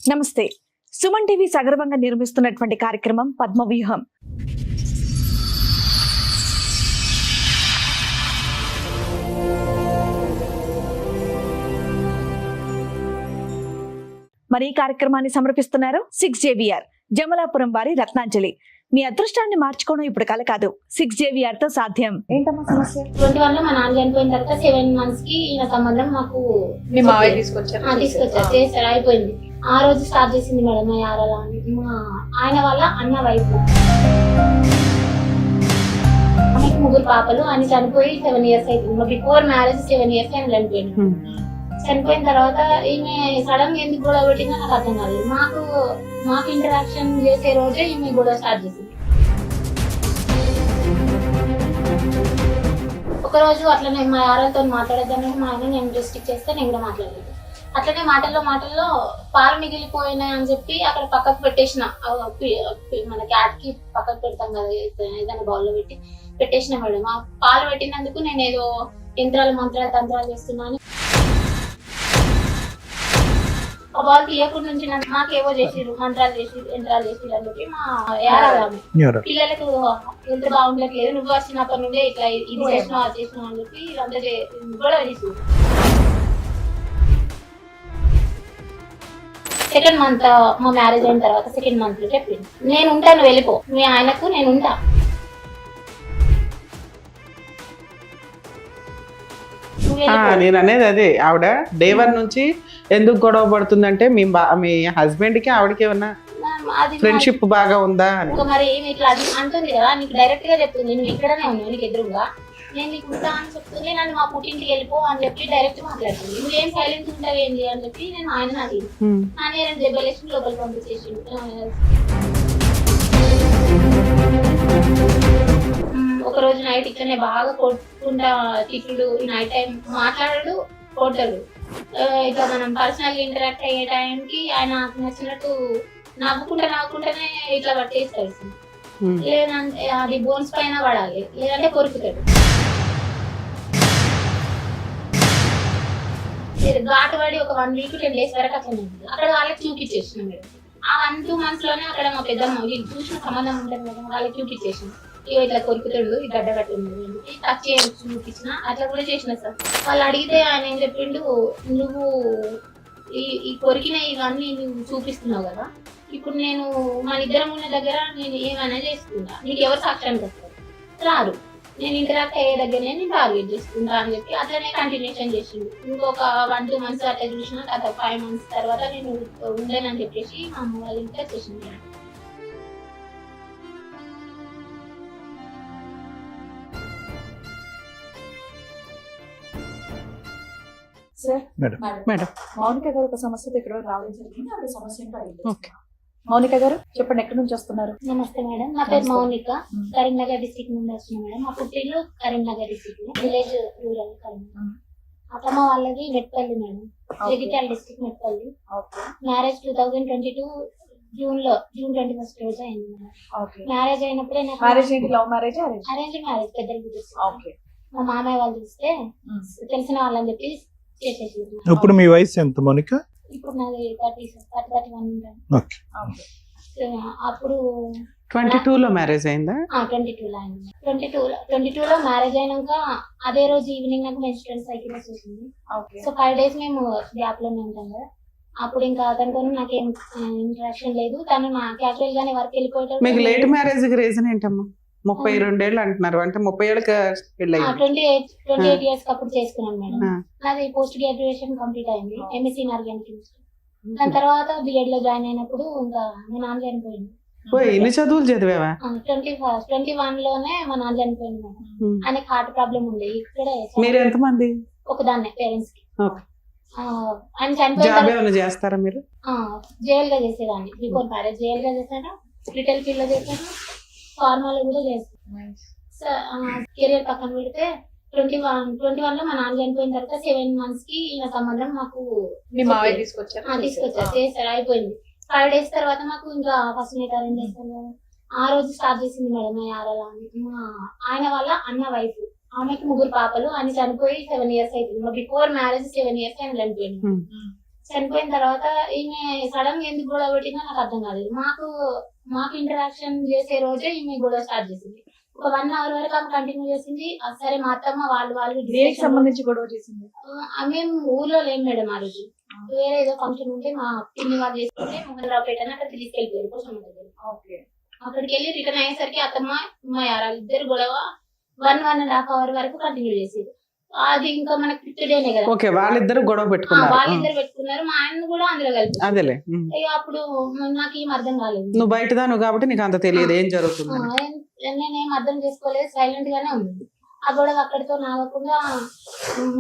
నమస్తే. సుమన్ టీవీ సగర్వంగా నిర్మిస్తున్నటువంటి కార్యక్రమం పద్మవ్యూహం. మరి ఈ కార్యక్రమాన్ని సమర్పిస్తున్నారు 6JVR జమలాపురం వారి రత్నాంజలి. మీ అదృష్టాన్ని మార్చుకోవడం ఇప్పుడు కల కాదు, 6JVR తో సాధ్యం. ఏంటమ్మా సమస్య? 21 లో మా నాన్న చనిపోయిన తర్వాత 7 months కి ఈయన సంబంధం మాకు మీ మావయ్య తీసుకొచ్చారు చేశారు, అయిపోయింది. ఆ రోజు స్టార్ట్ చేసింది మేడం మా యారాల అని. మా ఆయన వాళ్ళ అన్న వైపు, ఆమెకు 3 పాపలు. ఆయన చనిపోయి 7 years అవుతుంది. మా బిఫోర్ మ్యారేజ్ 7 years ఆయన చనిపోయింది. చనిపోయిన తర్వాత ఈమె సడన్ గా ఎందుకు గొడవ పెట్టిందో నాకు అర్థం కాలేదు. మాకు ఇంటరాక్షన్ చేసే రోజే ఈమె గొడవ స్టార్ట్ చేసింది. ఒక రోజు అట్లనే మా యారాలతో మాట్లాడేదాన్ని మా ఆయన నేను రెస్ట్రిక్ట్ చేస్తే నేను కూడా మాట్లాడలేదు. అట్లనే మాటల్లో పాలు మిగిలిపోయినాయి అని చెప్పి అక్కడ పక్కకు పెట్టేసిన, మన క్యాట్ కి పక్కకు పెడతాం కదా ఏదైనా బౌల్లో పెట్టేసిన మేడం. ఆ పాలు పెట్టినందుకు నేను ఏదో యంత్రాలు మంత్రాలు తంత్రాలు చేస్తున్నాను. ఆ బాల్ తీయకుండా నుంచి నాకేవో చేసిరు, మంత్రాలు చేసిరు, యంత్రాలు చేసిరు అని చెప్పి మా యారాలు పిల్లలకు ఎంత బాగుండట్లేదు, నువ్వు వచ్చినప్పటి నుండే ఇట్లా ఇది చేసినావు అది చేసినావు అని చెప్పి అంతా గొడవ చేసి. సెకండ్ మంత్ మా మ్యారేజ్ అయిన తర్వాత సెకండ్ మంత్ లో చెప్పింది, నేను ఉంటాను వెళ్ళిపో, మీ ఆయనకు నేను ఉంటా. నేను అనేది అదే, ఆవిడ డే 1 నుంచి ఎందుకు గొడవ పడుతుందంటే మీ హస్బెండ్ కి ఆవిడకి ఏమన్నా ఫ్రెండ్షిప్ బాగా ఉందా అని. మరి ఏమి ఇట్లా అంటుంది కదా, నీకు డైరెక్ట్ గా చెప్తుంది, నువ్వు ఇక్కడనే ఉన్నావు నీకు ఎదురుగా, నేను నీకు ఉంటా అని చెప్తుంది. నన్ను మా పుట్టింటికి వెళ్ళిపో అని చెప్పి డైరెక్ట్ మాట్లాడుతుంది. నువ్వేం సైలెన్స్ ఉంటావు ఏంటి అని చెప్పి నేను ఆయన అడిగి ఆయన 2 దెబ్బలేసి లోపలికి పంపించేసి. ఒక రోజు నైట్ ఇట్లనే బాగా కొట్టుకుంటా తిట్టుడు, నైట్ టైం మాట్లాడడు, కొట్టడు. ఇట్లా మనం పర్సనల్ ఇంటరాక్ట్ అయ్యే టైంకి ఆయన నచ్చినట్టు నవ్వుకుంటేనే ఇట్లా పట్టేస్తాడు. లేదంటే అది బోన్స్ పైన పడాలి, లేదంటే కొరుకుతాడు. ఘాటు పడి ఒక 1 week 10 days వరకు అట్లనే అక్కడ వాళ్ళకి చూపించేసిన మీరు. ఆ 1-2 months లోనే అక్కడ మా పెద్దమ్మ చూసిన సంబంధం ఉంటుంది కదా, వాళ్ళకి చూపించేసిన. ఇట్లా కొరుకుతాడు, ఈ గడ్డ కట్టింది టచ్ చేసి చూపించిన, అట్లా కూడా చేసిన సార్. వాళ్ళు అడిగితే ఆయన ఏం చెప్పిండు, నువ్వు ఈ కొరికిన ఇవన్నీ నువ్వు చూపిస్తున్నావు కదా, ఇప్పుడు నేను మన ఇద్దరం ఉన్న దగ్గర నేను ఏమైనా చేసుకుంటా, నీకు ఎవరు సాక్ష్యానికి వస్తారు, రారు, నేను ఇంటరాక్ట్ అయ్యే దగ్గరనే నేను టార్గెట్ చేసుకుంటా అని చెప్పి అట్లనే కంటిన్యూషన్ చేసిండు. ఇంకొక 1-2 months అట్లా చూసిన, తర్వాత 5 months తర్వాత నేను ఉండేనని చెప్పేసి మా అమ్మ వాళ్ళ ఇంట్లో చేసింది. మేడం మౌనిక గారు ఒక సమస్యతో ఇక్కడ రావడం జరిగింది. ఆవిడ సమస్య ఏంటో అడిగింది. మౌనిక గారు చెప్పండి, ఎక్కడి నుంచి వస్తున్నారు? నమస్తే మేడం, నా పేరు మౌనిక, కరీంనగర్ డిస్ట్రిక్ట్ నుండి వస్తున్నాను మేడం. మా పుట్టిల్లు Karimnagar district, village rural Karimnagar. అత్తమ్మ వాళ్ళది Metpalli madam, Jagtial district Metpalli. Marriage 2022 June 21st రోజు అయింది మేడం. మ్యారేజ్ అయినప్పుడే లవ్ మ్యారేజ్ అరేంజ్ మ్యారేజ్ పెద్దలు. మా మామయ్య వాళ్ళు చూస్తే తెలిసిన వాళ్ళని చెప్పి చేసేసి. ఇప్పుడు మీ వయసు ఎంత మౌనిక? ఇప్పుడు నాది 31 ఉంటాను. అప్పుడు 22 లో మ్యారేజ్ అయిందా? 22 లో అయింది. 22 లో మ్యారేజ్ అయినాక అదే రోజు ఈవినింగ్ నాకు మెన్స్ట్రువల్ సైకిల్ వచ్చేసింది. సో 5 days మేము గ్యాప్ లోనే ఉంటాం కదా. అప్పుడు ఇంకా అతనితో నాకేం ఇంటరాక్షన్ లేదు, తను నా క్యాజువల్ గానే వర్క్ వెళ్ళిపోయాడు. మీకు లేట్ మ్యారేజ్ కి రీజన్ ఏంటమ్మా? 32 ఏళ్ళు అంటున్నారు, అంటే 30 ఏళ్ళకి పెళ్ళి. 28 years అప్పుడు చేసుకున్నాను మేడం. నాది పోస్ట్ గ్రాడ్యుయేషన్ కంప్లీట్ అయింది, MSc ఇన్ ఆర్గానిక్ కెమిస్ట్రీ. దాని తర్వాత బిఎడ్ లో జాయిన్ అయినప్పుడు ఇంకా మా నాన్న చనిపోయింది. ఎన్ని చదువులు చదివావా? 21 లోనే మా నాన్న చనిపోయింది మేడం. ఆయనకి హార్ట్ ప్రాబ్లం ఉంది. ఇక్కడే మీరు ఎంతమంది? ఒకదాన్నే పేరెంట్స్ కి. ఆయన చనిపోయిన చేస్తారా మీరు? జైల్ గా చేసేదాన్ని, బిఫోర్ మ్యారేజ్ జైల్ గా చేశాను, రిటైల్ ఫీల్డ్ లో చేశాను, ఫార్మాలో కూడా చేస్తాను. కెరియర్ పక్కన పెడితే 21 లో మా నాన్న చనిపోయిన తర్వాత 7 months కి ఈయన సంబంధం మాకు మీ మావయ్య తీసుకొచ్చారు, చేశారు, అయిపోయింది. 5 days తర్వాత మాకు ఇంకా ఫస్ట్ నైట్ అరేంజ్ చేస్తాను కదా, ఆ రోజు స్టార్ట్ చేసింది మేడం మా యారాల అని. మా ఆయన వాళ్ళ అన్న వైఫ్, ఆమెకి 3 పాపలు. ఆయన చనిపోయి 7 years అవుతుంది. మా బిఫోర్ మ్యారేజ్ 7 years ఆయన చనిపోయింది. చనిపోయిన తర్వాత ఈమె సడన్ గా ఎందుకు గొడవ పెట్టిందో నాకు అర్థం కాలేదు. మాకు ఇంటరాక్షన్ చేసే రోజే ఈమె గొడవ స్టార్ట్ చేసింది. ఒక 1 hour వరకు ఆమె కంటిన్యూ చేసింది. సరే మా అత్తమ్మ వాళ్ళు దేనికి సంబంధించి గొడవ చేసింది? మేము ఊర్లో లేము మేడం ఆ రోజు. వేరే ఏదో ఫంక్షన్ ఉంటే మా పిన్ని వాళ్ళు చేసుకుంటే మోహన్రావుపేట అని అక్కడ తీసుకెళ్ళిపోయారు కోసం దగ్గర. అక్కడికి వెళ్ళి రిటర్న్ అయ్యేసరికి అత్తమ్మ మా యారాలు ఇద్దరు గొడవ 1.5 hour వరకు కంటిన్యూ చేసేది. అది ఇంకా మనకి ఫిఫ్త్ కదా. ఓకే, వాళ్ళిద్దరు గొడవ పెట్టుకున్నారు. వాళ్ళిద్దరు పెట్టుకున్నారు. మా ఆయన కూడా అందులో కలిపి. అదేలే. ఇక అప్పుడు నాకు ఏం అర్థం కాలేదు. నువ్వు బయటదాను కాబట్టి నీకు అంత తెలియదు ఏం జరుగుతుంది. నేనేం అర్థం చేసుకోలేదు, సైలెంట్ గానే ఉంది. ఆ గొడవ అక్కడితో నాగకుండా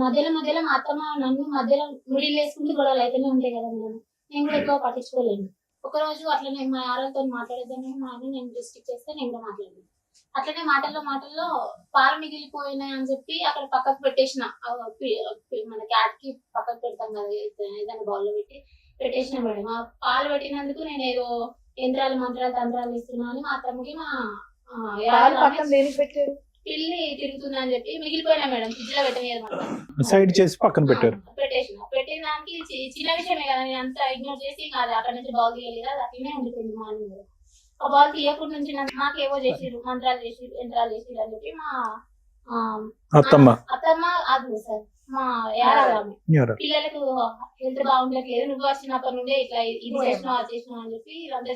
మధ్యలో మా అత్తమ్మ నన్ను మధ్యలో మిడిల్ వేసుకుంటూ గొడవలు అయితేనే ఉంటాయి కదా మేడం. నేను కూడా ఎక్కువ పట్టించుకోలేను. ఒక రోజు అట్లనే మా ఆరోగ్యంతో మాట్లాడేద్దామని మా ఆయన నేను డిస్ట్రిక్ట్ చేస్తే నేను కూడా మాట్లాడలేదు. అట్లనే మాటల్లో పాలు మిగిలిపోయినాయి అని చెప్పి అక్కడ పక్కకు పెట్టేసిన. మన క్యాట్ కి పక్కకు పెడతాం కదా ఏదైనా బౌల్లో పెట్టేసిన మేడం. ఆ పాలు పెట్టినందుకు నేను ఏదో యంత్రాలు మంత్రాలు తంత్రాలు ఇస్తున్నా అని మా అత్తమ్మకి మా పెట్టారు. పిల్లి తిరుగుతుందని అని చెప్పి మిగిలిపోయినా మేడం. ఫ్రిడ్జ్ లో పెట్టలేదు, సైడ్ చేసి పక్కన పెట్టారు. పెట్టిన దానికి చిన్న విషయమే కదా, నేను అంతా ఇగ్నోర్ చేసి కాదు అక్కడ నుంచి బాల్ తీయాలి కదా, అట్లనే ఉండిపోయింది మార్నింగ్. ఆ బాల్ తీయకుండా నుంచి నాకేవో చేసిరు, మంత్రాలు చేసిరు, యంత్రాలు చేసిరు అని చెప్పి మా అత్తమ్మ అది సార్ మా యారాలు పిల్లలకు హెల్త్ బాగుండట్లేదు, నువ్వు వచ్చినప్పటి నుండే ఇట్లా ఇది చేసినావు అది చేసినావు అని చెప్పి ఇదంతా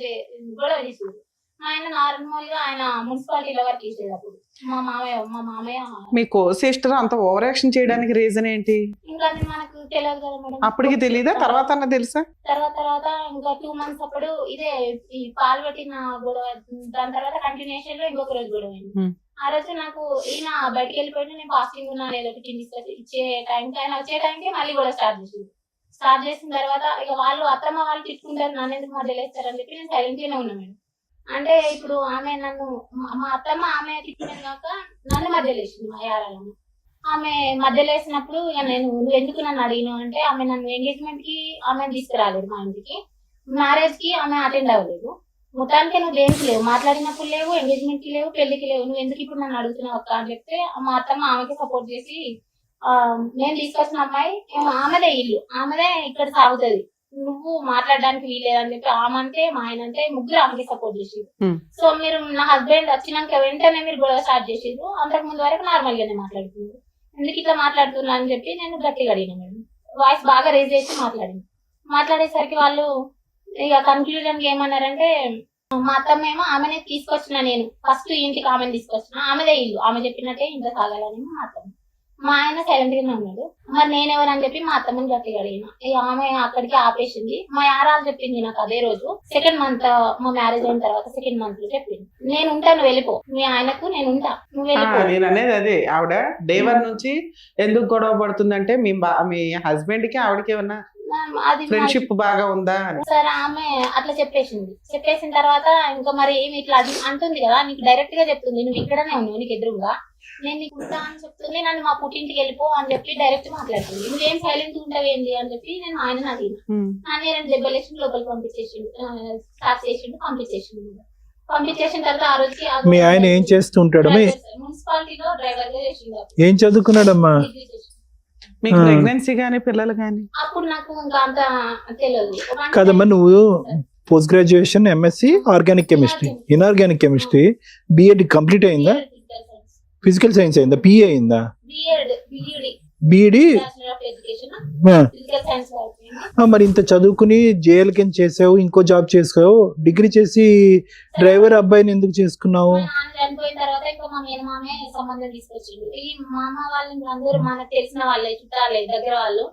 గొడవ చేసింది. ఆయన నార్మల్ గా ఆయన మున్సిపాలిటీలో వర్క్ చేసేది. అప్పుడు మా మామయ్య మీకు సిస్టర్ అంత ఓవర్ యాక్షన్ చేయడానికి రీజన్ ఏంటి? ఇంకా అది మనకు తెలియదు కదా మేడం. అప్పటికి తెలీదా? తర్వాత తెలుసా? తర్వాత ఇంకా 2 months అప్పుడు ఇదే ఈ పాలు పెట్టిన గొడవ. దాని తర్వాత కంటిన్యూషన్ లో ఇంకొక రోజు గొడవ అయింది. ఆ రోజు నాకు ఈయన బయటకు వెళ్ళిపోయినా నేను ఫాస్టింగ్ ఉన్నాను, ఏదో ఒకటి ఇచ్చే టైంకి ఆయన వచ్చే టైంకి మళ్ళీ గొడవ స్టార్ట్ చేసిన తర్వాత ఇక వాళ్ళు అత్తమ్మ వాళ్ళు తిట్టుకుంటారు, నన్ను ఎందుకు మధ్యలో వేస్తారని చెప్పి నేను సైలెంట్ గానే ఉన్నా మేడం. అంటే ఇప్పుడు ఆమె నన్ను మా అత్తమ్మ ఆమె తిట్టిన కాక నన్ను మధ్యలో వేసింది మా యారాలను. ఆమె మధ్యలో వేసినప్పుడు ఇక నువ్వు ఎందుకు నన్ను అడిగినావు అంటే ఆమె నన్ను ఎంగేజ్మెంట్ కి ఆమె తీసుకురాలేదు, మా ఇంటికి మ్యారేజ్ కి ఆమె అటెండ్ అవ్వలేదు. మొత్తానికి నువ్వు దేనికి లేవు, మాట్లాడినప్పుడు లేవు, ఎంగేజ్మెంట్ కి లేవు, పెళ్లికి లేవు, నువ్వు ఎందుకు ఇప్పుడు నన్ను అడుగుతున్నావు అక్క అని చెప్తే మా అత్తమ్మ ఆమెకి సపోర్ట్ చేసి నేను తీసుకొచ్చిన అమ్మాయి ఆమెదే ఇల్లు, ఆమెదే ఇక్కడ సాగుతుంది, నువ్వు మాట్లాడడానికి వీలేదని చెప్పి ఆమె అంటే మా ఆయన అంటే ముగ్గురు ఆమెకి సపోర్ట్ చేసేది. సో మీరు నా హస్బెండ్ వచ్చినాక వెంటనే మీరు గొడవ స్టార్ట్ చేసేది. అంతకు ముందు వరకు నార్మల్ గానే మాట్లాడుతున్నారు, ఎందుకు ఇట్లా మాట్లాడుతున్నా అని చెప్పి నేను గట్టిగా అడిగిన మేడం. వాయిస్ బాగా రేజ్ చేసి మాట్లాడేసరికి వాళ్ళు ఇక కన్క్లూజన్ కి ఏమన్నారంటే మా అత్తమ్మ ఏమో ఆమెనే తీసుకొచ్చిన, నేను ఫస్ట్ ఇంటికి ఆమెను తీసుకొచ్చిన, ఆమెదే ఇల్లు, ఆమె చెప్పినట్టే ఇంట్లో సాగాలని మా అత్తమ్మ. మా ఆయన సైలెంట్ గానే ఉన్నాడు. మరి నేనెవరని చెప్పి మా అత్తమ్మని గట్టిగా అడిగిన. ఆమె అక్కడికి ఆపేసింది. మా యారాలు చెప్పింది నాకు అదే రోజు 2nd month మా మ్యారేజ్ అయిన తర్వాత 2nd month లో చెప్పింది, నేను ఉంటా నువ్వు వెళ్ళిపో, మీ ఆయనకు నేను ఉంటా నువ్వు వెళ్ళిపో. నేను అనేది అదే, ఆవిడ డే 1 నుంచి ఎందుకు గొడవ పడుతుందంటే మీ హస్బెండ్ కి ఆవిడకి ఏమన్నా అది ఫ్రెండ్షిప్ బాగా ఉందా అని. సరే ఆమె అట్లా చెప్పేసిన తర్వాత ఇంకా మరి ఏమి ఇట్లా అది అంటుంది కదా, నీకు డైరెక్ట్ గా చెప్తుంది, నువ్వు ఇక్కడనే ఉన్నావు నీకు ఎదురుగా, నేను నీకు ఉంటా అని చెప్తుంది, నన్ను మా పుట్టింటికి వెళ్ళిపో అని చెప్పి డైరెక్ట్ మాట్లాడుతుంది. నువ్వేం సైలెంట్ ఉంటావు ఏంటి అని చెప్పి నేను ఆయన అడిగిన. నన్ను 2 దెబ్బలేసి లోపలికి పంపించేసిన తర్వాత ఆ రోజుకి మీ ఆయన ఏం చేస్తుంటాడు? మున్సిపాలిటీలో డ్రైవర్ గా చేసిండు. ఏం చదువుకున్నాడమ్మా? మీకు ప్రెగ్నెన్సీ గానీ పిల్లలు గానీ? అప్పుడు నాకు ఇంకా అంత తెలియదు కదమ్మా. నువ్వు post graduation MSc organic chemistry, inorganic chemistry, BEd complete అయిందా? ఫిజికల్ సైన్స్ అయిందా? పిఏ అయిందా? బిఈడి. మరి ఇంత చదువుకుని జేఎల్ కింద చేసావు, ఇంకో జాబ్ చేసావు, డిగ్రీ చేసి డ్రైవర్ అబ్బాయిని ఎందుకు చేసుకున్నావు? చనిపోయిన తర్వాత ఇంకా మా మేనమామే సంబంధం తీసుకొచ్చిండు. ఈ మామ వాళ్ళు అందరూ మనకు తెలిసిన వాళ్ళే, చుట్టాలే, దగ్గర వాళ్ళు.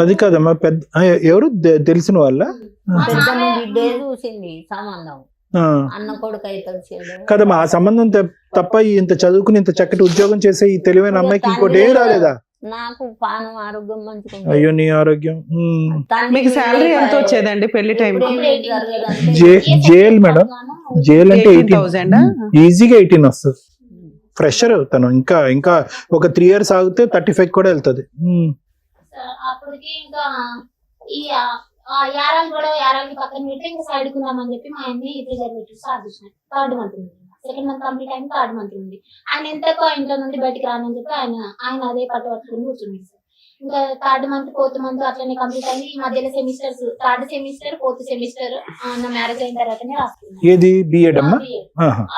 అది కదమ్మా, పెద్ద ఎవరు తెలిసిన వాళ్ళ చూసింది సంబంధం, అన్న కొడుకు అయితే కదమ్మా. ఆ సంబంధం తప్ప ఇంత చదువుకుని ఇంత చక్కటి ఉద్యోగం చేసే ఈ తెలివైన అమ్మాయికి ఇంకోటి ఏం రాలేదా? నాకు పానం ఆరోగ్యం మంచిగా. అయ్యో నీ ఆరోగ్యం. మీకు శాలరీ ఎంత వచ్చేదండి పెళ్లి టైం? జేఎల్ మేడం, జేఎల్ అంటే 18,000 ఈజీగా 18 వస్తుంది. ఫ్రెషర్ తను. ఇంకా ఒక 3 years ఆగితే 35 కూడా వెళ్తుంది. అప్పటికి ఇంకా ఈ యారాలు కూడా యారాలకి పక్కన పెట్టి ఇంకా సైడ్ కుందామని చెప్పి మా ఆయన్ని ప్రిజర్వేటివ్ స్టార్ట్ చేసినాయి. 3rd month ఉంది, 2nd month కంప్లీట్ అయింది, 3rd month ఉంది. ఆయన ఎంతకో ఇంట్లో నుండి బయటికి రానని చెప్పి ఆయన అదే పట్టుకుని కూర్చున్నాడు సార్. ఇంకా 3rd మంత్ 4th మంత్ అట్లనే కంప్లీట్ అయింది. ఈ మధ్యలో semesters 3rd semester 4th semester నా మ్యారేజ్ అయిన తర్వాతనే రాస్తున్నాను. ఏది బిఎడ్ అమ్మా?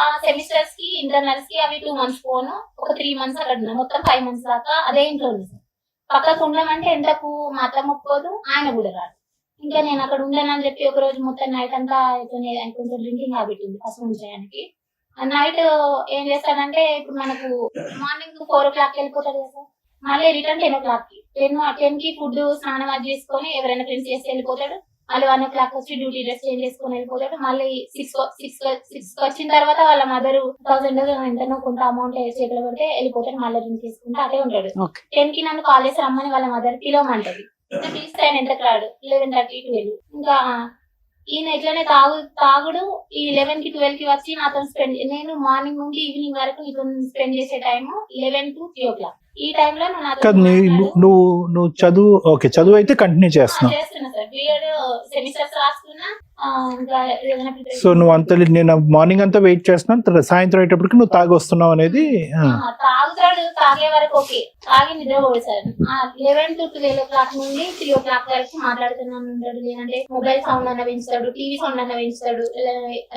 ఆ సెమిస్టర్స్ కి ఇంటర్నల్స్ కి అవి 2 months పోను, ఒక 3 months అక్కడ ఉన్నా, మొత్తం 5 months దాకా అదే ఇంట్లో ఉంది సార్. పక్కకు ఉండమంటే ఎంతకు మా అత్తమ్మ ఒప్పుకోదు, ఆయన కూడా రాడు. ఇంకా నేను అక్కడ ఉండనని చెప్పి ఒక రోజు మొత్తం నైట్ అంతా కొంచెం డ్రింకింగ్ హ్యాబిట్ ఉంది ఫస్ట్ నుంచి ఆయనకి. నైట్ ఏం చేస్తాడంటే ఇప్పుడు మనకు మార్నింగ్ 4 o'clock వెళ్ళిపోతాడు కదా సార్, మళ్ళీ రిటర్న్ 10 o'clock కి 10 కి ఫుడ్ స్నానం అది చేసుకొని ఎవరైనా ఫ్రెండ్స్ చేసి వెళ్ళిపోతాడు. మళ్ళీ 1 o'clock వచ్చి డ్యూటీ డ్రెస్ చేంజ్ చేసుకొని వెళ్ళిపోతాడు. మళ్ళీ 6 వచ్చిన తర్వాత వాళ్ళ మదర్ 1000 ఎంతనో కొంత అమౌంట్ చేతిలో పెడితే వెళ్ళిపోతాడు. మళ్ళీ డ్రింక్ చేసుకుంటే అదే ఉంటాడు. 10 కి నన్ను కాల్ చేసి రమ్మని వాళ్ళ మదర్ పిలవమంటది. పిలిస్తే ఆయన ఎంత రాడు, 11:30 కి 12. ఇంకా ఈయన ఎట్లనే తాగుడు ఈ 11 కి 12 కి వచ్చి నాతో స్పెండ్, నేను మార్నింగ్ నుండి ఈవినింగ్ వరకు నీతో స్పెండ్ చేసే టైం 11 to 3 o'clock. ఈ టైంలో నువ్వు చదువు ఓకే, చదువు అయితే కంటిన్యూ చేస్తున్నావు. చేస్తున్నా సార్, బిఎడ్ సెమిస్టర్స్ రాస్తున్నా. సో నువ్వు అంత నేను మార్నింగ్ అంతా వెయిట్ చేస్తున్నాను, సాయంత్రం అయ్యేటప్పటికి నువ్వు తాగి వస్తున్నావు అనేది. తాగుతాడు, తాగే వరకు ఓకే, తాగి నిద్రపోడు సార్. 11 to 12 o'clock నుండి 3 o'clock వరకు మాట్లాడుతున్నాను ఉంటాడు. లేదంటే మొబైల్ సౌండ్ అన్న పెంచుతాడు, టీవీ సౌండ్ అన్న పెంచుతాడు,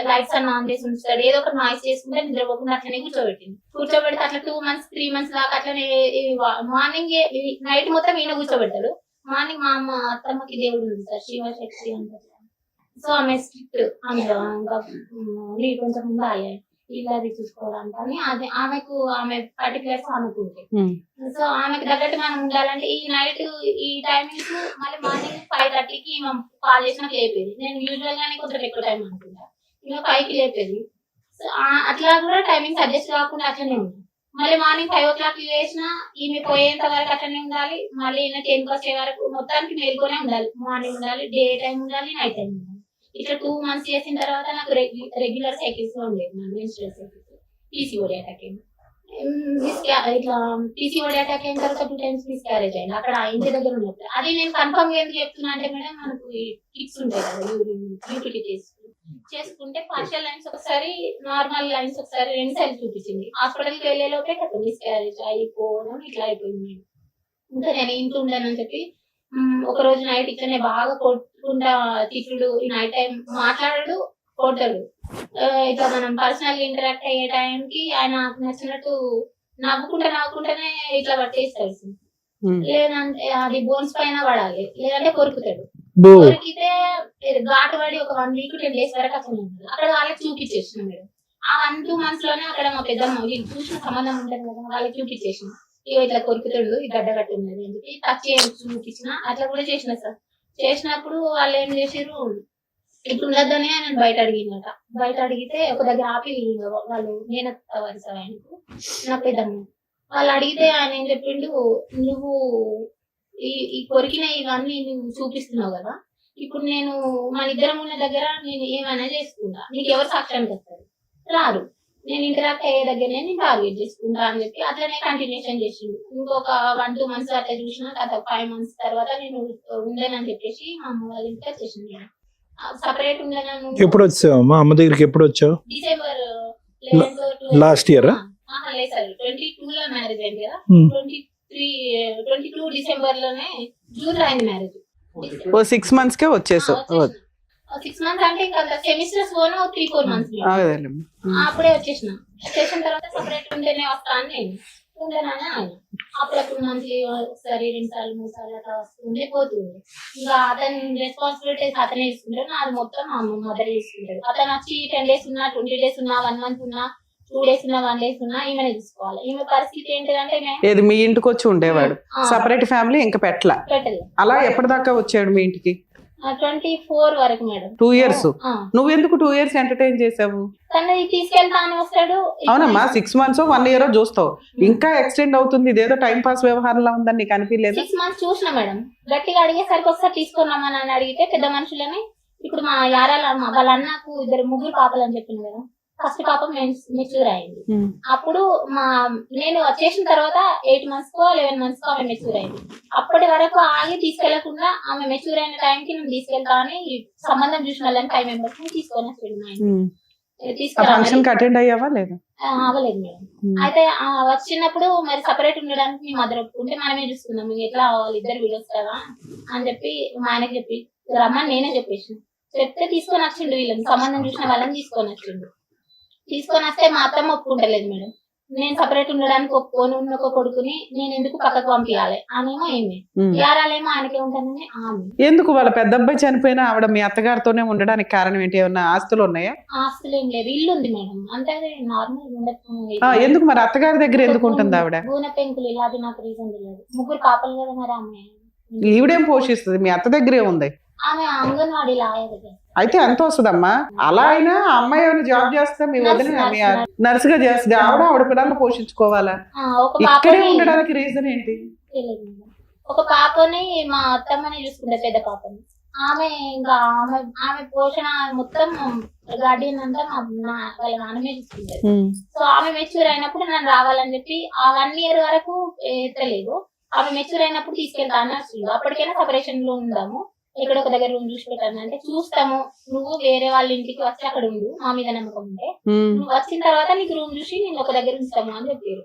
లైట్స్ అన్న ఆన్ చేసి ఉంచుతాడు. ఏదో ఒక నాయిస్ చేసుకుంటే నిద్రపోకుండా అట్లనే కూర్చోబెడితే అట్లా 2 months 3 months దాకా అట్లనే మార్నింగ్ నైట్ మొత్తం ఈయన కూర్చోబెడతాడు. మార్నింగ్ మా అత్తమ్మకి దేవుడు ఉంది సార్, శివశక్తి అంటారు. సో ఆమె స్ట్రిక్ట్, అందులో ఇంకా కొంచెం ఉండాలి ఇలాది చూసుకోవడానికి అని. అదే ఆమెకు ఆమె పర్టికులర్స్ ఆమెకు ఉంటాయి. సో ఆమెకు తగ్గట్టు మనం ఉండాలంటే ఈ నైట్ ఈ టైమింగ్స్ మళ్ళీ మార్నింగ్ 5:30 కి కాల్ చేసినా లేపేది. నేను యూజువల్ గానే కొంచెం ఎక్కువ టైం అనుకుంటా, ఇంకా 5 కి లేపేది. సో అట్లా కూడా టైమింగ్స్ అడ్జస్ట్ కాకుండా అట్లనే ఉంది. మళ్ళీ మార్నింగ్ 5 o'clock లేచినా ఈమె పోయేంత వరకు అట్లనే ఉండాలి. మళ్ళీ ఈయన 10కి వచ్చే వరకు మొత్తానికి మేల్కొనే ఉండాలి. మార్నింగ్ ఉండాలి, డే టైం ఉండాలి, నైట్ టైం ఉండాలి. ఇట్లా 2 months చేసిన తర్వాత నాకు రెగ్యులర్ సైకిల్స్ లో ఉండేది, మెన్స్ట్రువల్ సైకిల్స్. పీసీఓడి అటాక్ అయింది. ఇట్లా పీసీఓడి అటాక్ అయిన తర్వాత 2 times మిస్క్యారేజ్ అయింది అక్కడ ఇంటి దగ్గర ఉన్నప్పుడు. అది నేను కన్ఫర్మ్ గా ఎందుకు చెప్తున్నా అంటే మేడం, మనకు కిట్స్ ఉంటాయి కదా యూటిలిటీ చేసుకుంటే పార్షియల్ లైన్స్ ఒకసారి, నార్మల్ లైన్స్ ఒకసారి, 2 సార్లు చూపించింది. హాస్పిటల్కి వెళ్లే లోపే కదా మిస్క్యారేజ్ అయిపోవడం ఇట్లా అయిపోయింది. ఇంకా నేను ఇంట్లో ఉండనని చెప్పి ఒక రోజు నైట్ ఇట్లనే బాగా కొట్టుకుంటా తిట్టుడు, ఈ నైట్ టైం మాట్లాడాడు, కొట్టాడు. ఇట్లా మనం పర్సనల్ ఇంటరాక్ట్ అయ్యే టైంకి ఆయన నచ్చినట్టు నవ్వుకుంటానే ఇట్లా పట్టేస్తాడు. లేదంటే అది బోన్స్ పైన పడాలి, లేదంటే కొరుకుతాడు. కొరికితే ఘాటు పడి ఒక 1 week 10 days వరకు అట్లా ఉంటుంది. అక్కడ వాళ్ళకి చూపించేసిన మేడం. ఆ 1-2 months లోనే అక్కడ మా పెద్దమ్మ వీళ్ళు చూసిన సంబంధం ఉంటుంది కదా, వాళ్ళకి చూపించేసిన ఇట్లా కొరుకుతాడు, ఈ గడ్డ కట్టి ఉన్నది అని చెప్పి టచ్ చూపించిన. అట్లా కూడా చేసిన సార్. చేసినప్పుడు వాళ్ళు ఏం చేసారు, ఇట్లా ఉండద్దని ఆయన బయట అడిగినట. బయట అడిగితే ఒక దగ్గర ఆపి వాళ్ళు నేనత్త వరుస ఆయనకు నా పెద్దమ్మ వాళ్ళు అడిగితే ఆయన ఏం చెప్పిండు, నువ్వు ఈ కొరికిన ఇవన్నీ నువ్వు చూపిస్తున్నావు కదా, ఇప్పుడు నేను మన ఇద్దరం ఉన్న దగ్గర నేను ఏమైనా చేసుకుంటా, నీకు ఎవరు సాక్ష్యానికి వస్తారు, రారు, నేను ఇంటరాక్ట్ అయ్యే దగ్గరనే నేను టార్గెట్ చేసుకుంటా అని చెప్పి అట్లనే కంటిన్యూషన్ చేసిండు. ఇంకొక 1-2 months అట్లా చూసిన తర్వాత 5 months తర్వాత నేను ఉండనని చెప్పేసి మా అమ్మ వాళ్ళ ఇంటికి వచ్చేసింది. సపరేట్ ఉండను. ఎప్పుడు వచ్చావు మా అమ్మ దగ్గరికి? ఎప్పుడు వచ్చావు? December last year? లేదు సార్, 22 లో మ్యారేజ్ అయింది కదా, 22 December లోనే, జూన్ లో అయింది మ్యారేజ్. 6 months కే వచ్చేసావు? 6 months అంటే ఇంకా సెమిస్టర్స్ 3-4 months అప్పుడే వచ్చేసిన తర్వాత సపరేట్ ఉంటేనే వస్తా అని నేను ఉండేనని ఆయన. అప్పుడప్పుడు మంత్లీ ఒకసారి 2 సార్లు 3 సార్లు అట్లా వస్తుండే పోతుంది. ఇంకా అతని రెస్పాన్సిబిలిటీస్ అతనే తీసుకుంటాడు, నాది మొత్తం మా మదర్ తీసుకుంటాడు. అతను వచ్చి 10 days ఉన్నా, 20 days ఉన్నా, 1 month ఉన్నా, 2 days ఉన్నా, 1 day ఉన్నా ఈమెనే తీసుకోవాలి. ఈమె పరిస్థితి ఏంటిదంటే ఏది మీ ఇంటికి వచ్చి ఉండేవాడు, సపరేట్ ఫ్యామిలీ ఇంకా పెట్టలేదు. అలా ఎప్పటిదాకా వచ్చాడు మీ ఇంటికి? 24 వరకు మేడం. 2 years. నువ్వు ఎందుకు 2 years ఎంటర్టైన్ చేసావు? తనని తీసుకెళ్తాను వస్తాడు. అవునమ్మా, 6 months 1 year చూస్తావు, ఇంకా ఎక్స్టెండ్ అవుతుంది. ఇదేదో టైం పాస్ వ్యవహారంలో ఉందని నీకు అనిపించలేదు? 6 months చూసిన మేడం. గట్టిగా అడిగేసరికి ఒకసారి తీసుకున్నామని అని అడిగితే పెద్ద మనుషులని, ఇప్పుడు మా యారాల వాళ్ళ అన్నకు 2 పాపలు అని చెప్పింది కదా, ఫస్ట్ పాప మెచ్యూర్ అయింది. అప్పుడు నేను వచ్చేసిన తర్వాత 8 months కో 11 months కో ఆమె మెచ్యూర్ అయింది. అప్పటి వరకు ఆగి తీసుకెళ్లకుండా ఆమె మెచ్యూర్ అయిన టైంకి నేను తీసుకెళ్తా అని సంబంధం చూసిన వాళ్ళని 5 members తీసుకొని వచ్చాడు. ఆ ఫంక్షన్ కి అటెండ్ అయ్యావా లేదా? అవ్వలేదు మేడం. అయితే వచ్చినప్పుడు మరి సపరేట్ ఉండడానికి మీ మదర్ ఒప్పుకుంటే మనమే చూసుకుందాం, మీకు ఎట్లా అవ్వాలి, ఇద్దరు వీడియోస్ కదా అని చెప్పి మా ఆయనకి చెప్పి రమ్మని నేనే చెప్పేసి చెప్తే తీసుకొని వచ్చిండు. వీళ్ళని సంబంధం చూసిన వాళ్ళని తీసుకొని వచ్చిండు. తీసుకొని వస్తే మా అత్తమ్మ ఒప్పుకుంటలేదు మేడం. నేను సపరేట్ ఉండడానికి ఒప్పుకొని ఉన్న ఒక కొడుకుని నేను ఎందుకు పక్కకు పంపించాలి అనేమో ఏమి యారాలేమో ఆయనకే ఉంటానని ఆమె. ఎందుకు వాళ్ళ పెద్ద అబ్బాయి చనిపోయినా ఆవిడ మీ అత్తగారితోనే ఉండడానికి కారణం ఏంటి? ఏమన్నా ఆస్తులు ఉన్నాయా? ఆస్తులు ఏం లేదు, ఇల్లు ఉంది మేడం, అంటే నార్మల్. ఎందుకు మరి అత్తగారి దగ్గర ఎందుకు ఉంటుంది ఆవిడ? గూనె పెంకులు ఇలా అది నాకు రీజన్ తెలియదు. ముగ్గురు పాపలు కదా మరి ఆమె. ఈవిడేం పోషిస్తుంది? మీ అత్త దగ్గరే ఉంది. ఆమె అంగన్వాడీ లాయర్. అయితే ఎంత వస్తుందమ్మా? అలా అయినా అమ్మాయి ఏమైనా జాబ్ చేస్తే మీ వదిన నర్స్ గా చేస్తుంది, ఆవిడ పిల్లల్ని పోషించుకోవాలా? ఇక్కడే ఉండడానికి రీజన్ ఏంటి? ఒక పాపని మా అత్తమ్మని చూసుకుంటే పెద్ద పాపని. ఆమె ఇంకా ఆమె పోషణ మొత్తం గార్డియన్ అంతా వాళ్ళ నాన్నమే చూసుకుంటారు. సో ఆమె మెచ్యూర్ అయినప్పుడు నన్ను రావాలని చెప్పి ఆ 1 year వరకు ఎత్తలేదు. ఆమె మెచ్యూర్ అయినప్పుడు తీసుకెళ్తా అన్నారు. అప్పటికైనా సపరేషన్ లో ఉందాము, ఇక్కడ ఒక దగ్గర రూమ్ చూసి పెట్టాను అంటే చూస్తాము, నువ్వు వేరే వాళ్ళ ఇంటికి వచ్చి అక్కడ ఉండు, మా మీద నమ్మకం ఉంటే నువ్వు వచ్చిన తర్వాత నీకు రూమ్ చూసి నేను ఒక దగ్గర ఉంచుతాము అని చెప్పారు.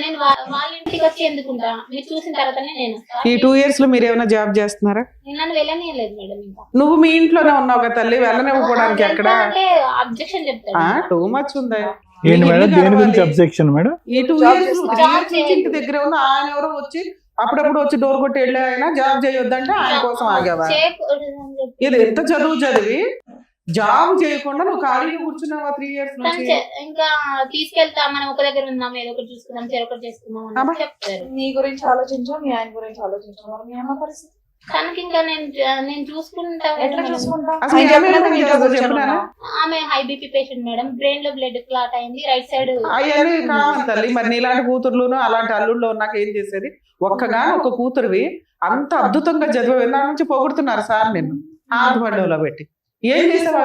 నేను వాళ్ళ ఇంటికి వచ్చి ఎందుకుంటా, మీరు చూసిన తర్వాతనే నేను. ఈ 2 years లో మీరు ఏమైనా జాబ్ చేస్తున్నారా? నన్ను వెళ్ళనియలేదు మేడం. ఇంకా నువ్వు మీ ఇంట్లోనే ఉన్నావు కదా తల్లి, వెళ్ళనివ్వడానికి ఎక్కడ అబ్జెక్షన్ చెప్తాను. టూ మచ్ ఉందా? ఏంటి మేడం, దేని గురించి అబ్జెక్షన్ మేడం? ఈ 2 years ఇంటి దగ్గర ఉన్న ఆయన ఎవరో వచ్చి అప్పుడప్పుడు వచ్చి డోర్ కొట్టి వెళ్ళి ఆయన జాబ్ చేయొద్దంటే ఆయన కోసం ఆగావా? ఇది ఎంత చదువు చదివి జాబ్ చేయకుండా నువ్వు ఖాళీగా కూర్చున్నావా 3 years నుంచి? ఇంకా తీసుకెళ్తా, మనం ఒక దగ్గర ఉన్నాం, ఏదో ఒకటి చూసుకుందాం, చెరొకటి చేసుకుందాం అని చెప్తారు. నీ గురించి ఆలోచించా, మీ ఆయన గురించి ఆలోచించా, మరి మీ అమ్మ పరిస్థితి? తనకి ఇంకా నేను చూసుకుంటా. ఎట్లా చూసుకుంటా? ఆమె high BP patient madam, brain లో బ్లడ్ క్లాట్ అయింది, రైట్ సైడ్. అవన్నీ కావాలి తల్లి. మరి నీలాంటి కూతుర్లును అలాంటి అల్లుళ్ళు నాకు ఏం చేసేది? ఒక కూతురువి అంత అద్భుతంగా చదివే నుంచి పొగుడుతున్నారు సార్ నిన్ను ఆత్మహత్యలో పెట్టి. ఏం చేసావా?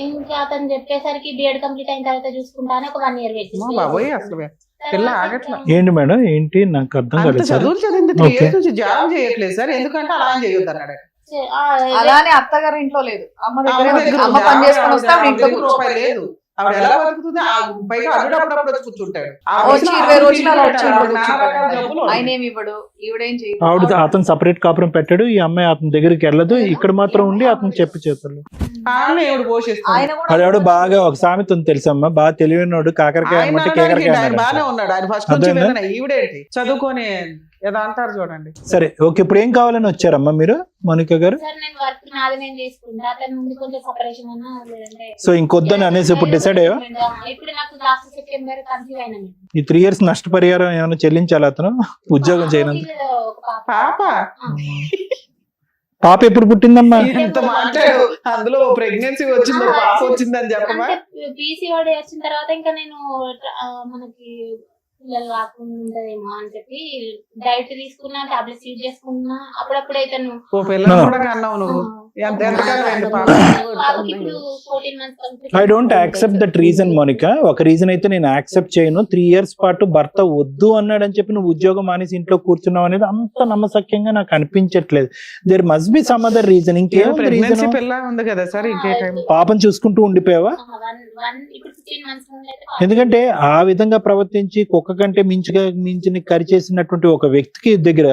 ఇంకా అతను చెప్పేసరికి బిఎడ్ కంప్లీట్ అయిన తర్వాత చూసుకుంటానే ఒక 1 year వెయిట్. బాబోయ్, అసలు పిల్ల ఆగట్లా. ఏంటి మేడం, ఏంటి నాకు అర్థం కాలేదు. చదువులు చదివింది 3 years నుంచి జాబ్ చేయట్లేదు సార్, ఎందుకంటే అలా చేయొద్దు అన్నాడు. అలానే అత్తగారి ఇంట్లో లేదు, అమ్మ దగ్గర అమ్మ పని చేసుకొని వస్తే ఆవిడ ఇంట్లో రూపాయి లేదు. ఆవిడ ఎలా బతుకుతుంది? పైగా అల్లుడప్పుడు వచ్చి కూర్చుంటాడు. వచ్చి 20 రోజులు అలా వచ్చి ఆయన ఏమి ఇవ్వడు, ఈవిడేం చేయదు. ఆవిడ అతను సపరేట్ కాపురం పెట్టాడు, ఈ అమ్మాయి అతని దగ్గరికి వెళ్ళదు, ఇక్కడ మాత్రం ఉండి అతను చెప్పి చేస్తాడు. అది ఆవిడ బాగా ఒక సామెత ఉంది తెలుసమ్మా, బాగా తెలివైనోడు కాకరకాయ అనమాట కేకరకాయ. బాగానే ఉన్నాడు ఆయన ఫస్ట్ నుంచి. ఈవిడేంటి చదువుకొని ఏదో అంటారు చూడండి. సరే ఓకే, ఇప్పుడు ఏం కావాలని వచ్చారమ్మా మీరు మౌనిక గారు? సో ఇంకొద్దని అనేసి ఇప్పుడు డిసైడ్ అయ్యా? ఈ 3 years నష్టపరిహారం ఏమైనా చెల్లించాలి అతను ఉద్యోగం చేయనందుకు? పాప ఎప్పుడు పుట్టిందమ్మా? ఇంత మాట్లాడు, అందులో ప్రెగ్నెన్సీ వచ్చిందో పాప వచ్చిందని చెప్పమా? పీసీఓడి వచ్చిన తర్వాత ఇంకా నేను మనకి పిల్లలు కాకుండా ఉంటదేమో అని చెప్పి డైట్ తీసుకున్నా, టాబ్లెట్స్ యూజ్ చేసుకున్నా. అప్పుడప్పుడు అయితే I don't accept that reason Monika. ఒక రీజన్ అయితే నేను యాక్సెప్ట్ చేయను. 3 years పాటు భర్త వద్దు అన్నాడని చెప్పి నువ్వు ఉద్యోగం మానేసి ఇంట్లో కూర్చున్నావు అనేది అంత నమ్మసక్యంగా నాకు అనిపించట్లేదు. There must be some other reason. ఇంకేం రీజన్? పాపం చూసుకుంటూ ఉండిపోయావా? ఎందుకంటే ఆ విధంగా ప్రవర్తించి కుక్క కంటే మించి కరిచేసినటువంటి ఒక వ్యక్తికి దగ్గర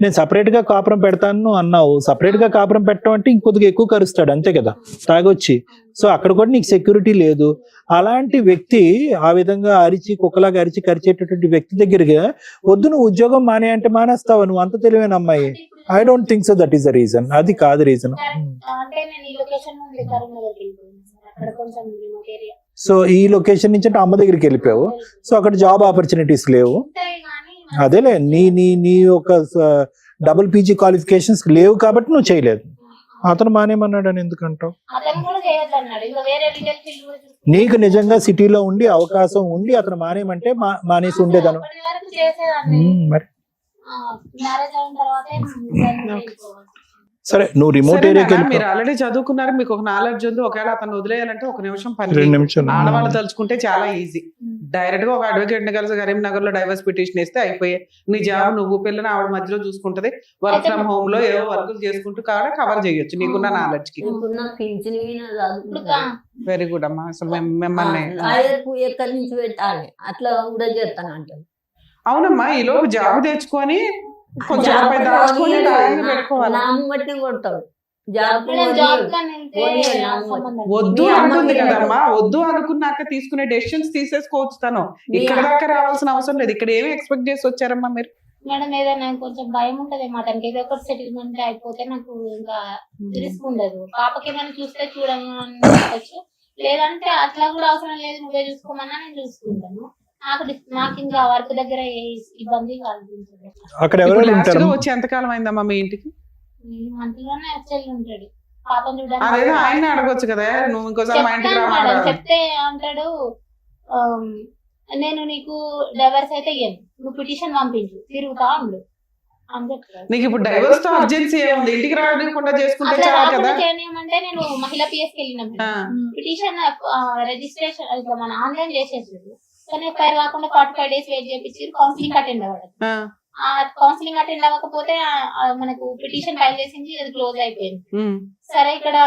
నేను సపరేట్ గా కాపురం పెడతాను అన్నావు. సపరేట్ గా కాపురం పెట్టడం అంటే ఇంకొద్దిగా ఎక్కువ కరుస్తాడు అంతే కదా తాగొచ్చి. సో అక్కడ కూడా నీకు సెక్యూరిటీ లేదు. అలాంటి వ్యక్తి ఆ విధంగా అరిచి కుక్కలాగా అరిచి కరిచేటటువంటి వ్యక్తి దగ్గరగా వద్దు నువ్వు ఉద్యోగం మానే అంటే మానేస్తావా? నువ్వు అంత తెలివైన అమ్మాయి. I don't think so that is the reason. అది కాదు రీజన్. సో ఈ లొకేషన్ నుంచి అంటే అమ్మ దగ్గరికి వెళ్ళిపోయావు. సో అక్కడ జాబ్ ఆపర్చునిటీస్ లేవు. అదేలే నీ ఒక డబుల్ పీజీ క్వాలిఫికేషన్స్ లేవు కాబట్టి నువ్వు చేయలేదు. అతను మానేమన్నాడు అని ఎందుకంటావు? నీకు నిజంగా సిటీలో ఉండి అవకాశం ఉండి అతను మానేమంటే మానేసి ఉండేదను మరి. సరే నువ్వు రిమోట్ సరే ఏరియాకి నాన్న, మీరు ఆల్రెడీ చదువుకున్నారు, మీకు ఒక నాలెడ్జ్ ఉంది. ఒకవేళ అతను వదిలేయాలంటే ఒక నిమిషం పని 2 నిమిషాలు ఆడవాళ్ళు తలుచుకుంటే చాలా ఈజీ. డైరెక్ట్ గా ఒక అడ్వకేట్ ని కలిసి కరీంనగర్ లో డైవర్స్ పిటిషన్ వేస్తే అయిపోయే. నీ జాబ్ నువ్వు పిల్లని ఆవిడ మధ్యలో చూసుకుంటది. వర్క్ ఫ్రమ్ హోమ్ లో ఏవో వర్కులు చేసుకుంటూ కావడం కవర్ చేయొచ్చు నీకున్న నాలెడ్జ్ కి. నీకున్న పింఛన్ వెరీ గుడ్ అమ్మా. అసలు మిమ్మల్ని ఎక్కడి నుంచి పెట్టాలి అట్లా కూడా చేస్తాను అంటారు. అవునమ్మా, ఈ లోపు జాబ్ తెచ్చుకొని కొంచెం రూపాయి దాచుకొని దారిని పెట్టుకోవాలి. నామం బట్టి కొడతాడు. జాబ్ వద్దు అంటుంది కదమ్మా, వద్దు అనుకున్నాక తీసుకునే డెసిషన్స్ తీసేసుకోవచ్చు. తను ఇక్కడ దాకా రావాల్సిన అవసరం లేదు. ఇక్కడ ఏమి ఎక్స్పెక్ట్ చేసి వచ్చారమ్మా మీరు? మేడం ఏదైనా కొంచెం భయం ఉంటది మా తనకి, ఏదో ఒకటి సెటిల్మెంట్ అయిపోతే నాకు ఇంకా రిస్క్ ఉండదు. పాపకి ఏమైనా చూస్తే చూడవచ్చు, లేదంటే అట్లా కూడా అవసరం లేదు, నువ్వే చూసుకోమన్నా నేను చూసుకుంటాను. నాకు ఇంకా వర్క్ దగ్గర ఏ ఇబ్బంది కనిపించదు. అక్కడ ఎవరు ఉంటారు? వచ్చి ఎంతకాలం అయిందమ్మా మీ ఇంటికి? మంత్లోనే వచ్చేది ఉంటాడు. పాపం అదేదో ఆయన అడగొచ్చు కదా, నువ్వు ఇంకోసారి మా ఇంటికి చూడడానికి చెప్తే అంటాడు, నేను నీకు డైవర్స్ అయితే ఇయ్యను, నువ్వు పిటిషన్ పంపించు, తిరుగుతా ఉండు అని చెప్తాడు. నీకు ఇప్పుడు డైవర్స్ తో అర్జెన్సీ ఏముంది? ఇంటికి రాకుండా చేసుకుంటే చాలు కదా. చేయమంటే నేను మహిళా పిఎస్కి వెళ్ళినప్పుడు పిటిషన్ రిజిస్ట్రేషన్ ఇట్లా మన ఆన్లైన్ చేసేసాడు. కానీ ఎఫ్ఐఆర్ కాకుండా 45 days వెయిట్ చేయించి కౌన్సిలింగ్ అటెండ్ అవ్వడం. ఆ కౌన్సిలింగ్ అటెండ్ అవ్వకపోతే మనకు పిటిషన్ ఫైల్ చేసింది, అది క్లోజ్ అయిపోయింది. సరే ఇక్కడ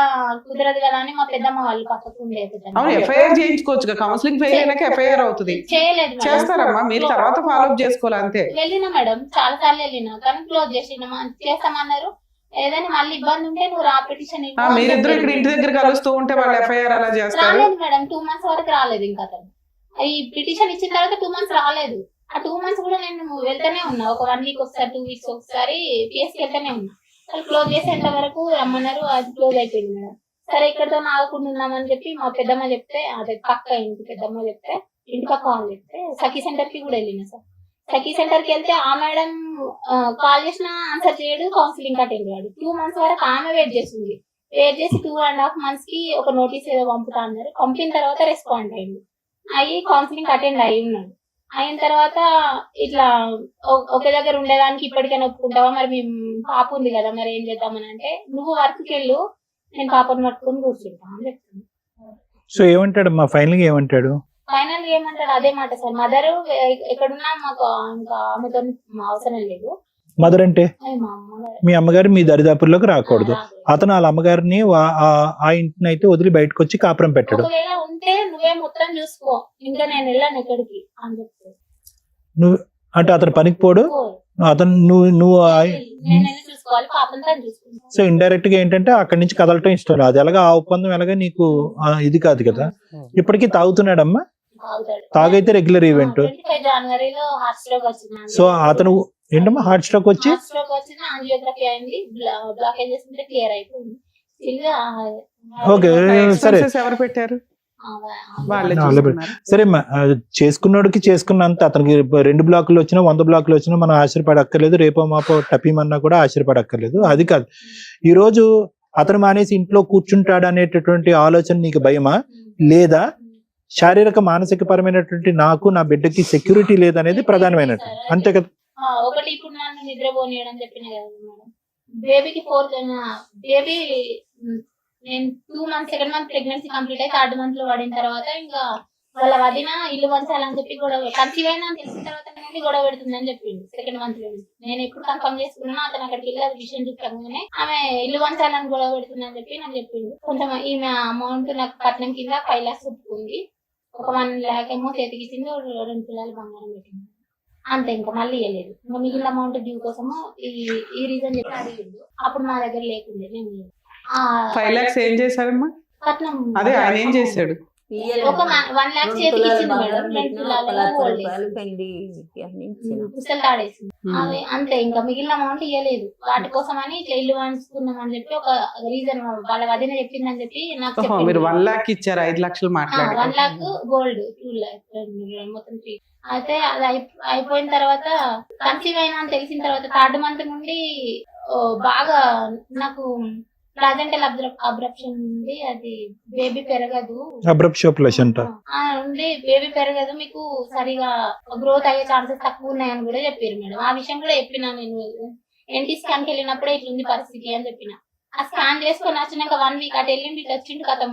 కుదరదు కదా అని మా పెద్దమ్మ వాళ్ళు పక్కకు ఉండేది. ఎఫ్ఐఆర్ చేయించుకోవచ్చు, కౌన్సిలింగ్ ఫెయిల్ అయినాక ఎఫ్ఐఆర్ అవుతుంది. చేయలేదు, చేస్తారమ్మా మీరు, తర్వాత ఫాలో అప్ చేసుకోవాలి అంతే. వెళ్ళినా మేడం, చాలా సార్లు వెళ్ళినా, కానీ క్లోజ్ చేస్తామన్నారు. ఏదైనా మళ్ళీ ఇబ్బంది ఉంటే నువ్వు రా పిటిషన్. మీరిద్దరు ఇక్కడ ఇంటి దగ్గర కలుస్తూ ఉంటే వాళ్ళు ఎఫ్ఐఆర్ అలా చేస్తారు. రాలేదు మేడం, 2 months వరకు రాలేదు. ఇంకా అతను ఈ పిటిషన్ ఇచ్చిన తర్వాత 2 months రాలేదు. ఆ 2 months కూడా నేను వెళ్తానే ఉన్నా, ఒక 1 week ఒకసారి, 2 weeks ఒకసారి పిఎస్కి వెళ్తానే ఉన్నా. వాళ్ళు క్లోజ్ చేసేంత వరకు రమ్మన్నారు, అది క్లోజ్ అయిపోయింది మేడం. సరే ఇక్కడతో ఆగకుండా ఉన్నామని చెప్పి మా పెద్దమ్మ చెప్తే, అదే పక్క ఇంటి పెద్దమ్మ చెప్తే, ఇంటి పక్క వాళ్ళు చెప్తే సఖీ సెంటర్ కి కూడా వెళ్ళినా సార్. సఖీ సెంటర్ కి వెళ్తే ఆ మేడం కాల్ చేసినా ఆన్సర్ చేయడు, కౌన్సిలింగ్ అటెండ్ కాదు. 2 months వరకు ఆమె వెయిట్ చేస్తుంది. వెయిట్ చేసి 2.5 months కి ఒక నోటీస్ ఏదో పంపుతా అన్నారు. పంపిన తర్వాత రెస్పాండ్ అయ్యింది, అయ్యి కౌన్సిలింగ్ అటెండ్ అయ్యి ఉన్నాడు. అయిన తర్వాత ఇట్లా ఒకే దగ్గర ఉండేదానికి ఇప్పటికైనా ఒప్పుకుంటావా, మరి మేము పాప ఉంది కదా, మరి ఏం చేద్దామని అంటే, నువ్వు వర్క్కి వెళ్ళు, నేను పాపను పట్టుకొని కూర్చుంటా అని చెప్తాను. సో ఏమంటాడు మా ఫైనల్ గా? ఏమంటాడు ఫైనల్ గా? ఏమంటాడు అదే మాట సార్, మదర్ ఎక్కడున్నా మాకు ఇంకా ఆమెతో అవసరం లేదు. మదర్ అంటే మీ అమ్మగారు మీ దరిదాపుల్లోకి రాకూడదు. అతను వాళ్ళ అమ్మగారిని ఆ ఇంటిని అయితే వదిలి బయటకు వచ్చి కాపురం పెట్టడు. ఒకవేళ ఉంటే నువ్వే మొత్తం చూసుకో, ఇంకా నేను వెళ్ళాను ఎక్కడికి అని చెప్తాను. నువ్వు అంటే అతను పనికి పోడు, అతను నువ్వు చూసుకోవాలి, పాపంతో చూసుకుంటాను. సో ఇండైరెక్ట్ గా ఏంటంటే అక్కడి నుంచి కదలటం ఇష్టం. అది ఎలాగా ఆ ఒప్పందం ఎలాగా నీకు ఇది కాదు కదా. ఇప్పటికీ తాగుతున్నాడమ్మా? తాగైతే రెగ్యులర్ ఈవెంట్. జనవరిలో హార్ట్ స్ట్రోక్ వచ్చింది. సో అతను ఏంటమ్మా హార్ట్ స్ట్రోక్ వచ్చి యాంజియోగ్రఫీ అయింది, బ్లాకేజెస్ ఉంటే క్లియర్ అయిపోయింది. ఓకే సరే, ఎవరు పెట్టారు? సరే చేసుకున్నోడికి చేసుకున్నంత. అతనికి 2 బ్లాకులు వచ్చినా 100 బ్లాకులు వచ్చినా మనం ఆశ్చర్యపడక్కర్లేదు. రేపో మాపో టపీమన్నా కూడా ఆశ్చర్యపడక్కర్లేదు. అది కాదు, ఈ రోజు అతను మానేసి ఇంట్లో కూర్చుంటాడు అనేటటువంటి ఆలోచన నీకు భయమా, లేదా శారీరక మానసిక పరమైనటువంటి నాకు నా బిడ్డకి సెక్యూరిటీ లేదనేది ప్రధానమైనట్టు, అంతే కదా? ఒకటి ఇప్పుడు నన్ను నిద్రపోనియడం చెప్పిన కదా మేడం, బేబీకి 4 బేబీ నేను 2 months 2nd month pregnancy complete అయి 3rd month లో పడిన తర్వాత ఇంకా వాళ్ళ వదిన ఇల్లు వంచాలని చెప్పి గొడవ, కన్సీవ్ అయినా తెలిసిన తర్వాత నుండి గొడవ పెడుతుందని చెప్పింది 2nd month లో. నేను ఎప్పుడు కన్ఫర్మ్ చేసుకున్నా అతను అక్కడికి వెళ్ళి అది విషయం చెప్పగానే ఆమె ఇల్లు వంచాలని గొడవ పెడుతుందని చెప్పి నాకు చెప్పింది. కొంచెం ఈమె అమౌంట్ నాకు కట్నం కింద 5 lakhs ఒప్పుకుంది, ఒక 1 lakh ఏమో చేతికి ఇచ్చింది, 2 తులాలు బంగారం పెట్టింది, అంతే. ఇంకా మళ్ళీ ఇవ్వలేదు. ఇంకా మిగిలిన అమౌంట్ డ్యూ కోసము ఈ రీజన్ చెప్పి అడిగిండు. అప్పుడు మా దగ్గర లేకుండే, నేను 5 lakhs ఏం చేశారమ్మా? కట్నం. అదే ఆయన ఏం చేశాడు? ఒక 1 lakh చేతికి ఇచ్చింది మేడం, 2 తులాలు పుస్తలు తాడేసింది అవి, అంతే. ఇంకా మిగిలిన అమౌంట్ ఇవ్వలేదు. వాటి కోసం అని ఇట్లా ఇల్లు వంచుకున్నాం అని చెప్పి ఒక రీజన్ వాళ్ళ వదిన చెప్పిందని చెప్పి నాకు చెప్పింది. మీరు 1 lakh ఇచ్చారు, 5 లక్షలు మాట్లాడారు. 1 lakh గోల్డ్, 2 lakhs మొత్తం 3. అయితే అది అయిపోయిన తర్వాత కన్సీవ్ అయినా అని తెలిసిన తర్వాత 3rd month నుండి బాగా నాకు ప్లాజెంటల్ అబ్రప్షన్ ఉంది, అది బేబీ పెరగదు, ఉండి బేబీ పెరగదు, మీకు సరిగా గ్రోత్ అయ్యే ఛాన్సెస్ తక్కువ ఉన్నాయని కూడా చెప్పారు మేడం. ఆ విషయం కూడా చెప్పినా, నేను ఎన్టీ స్కాన్ కి వెళ్ళినప్పుడే ఇట్లుంది పరిస్థితి అని చెప్పిన. ఆ స్కాన్ చేసుకొని వచ్చినాక 1 వీక్ అటు వెళ్ళిండి ఇట్లా వచ్చిండు కథం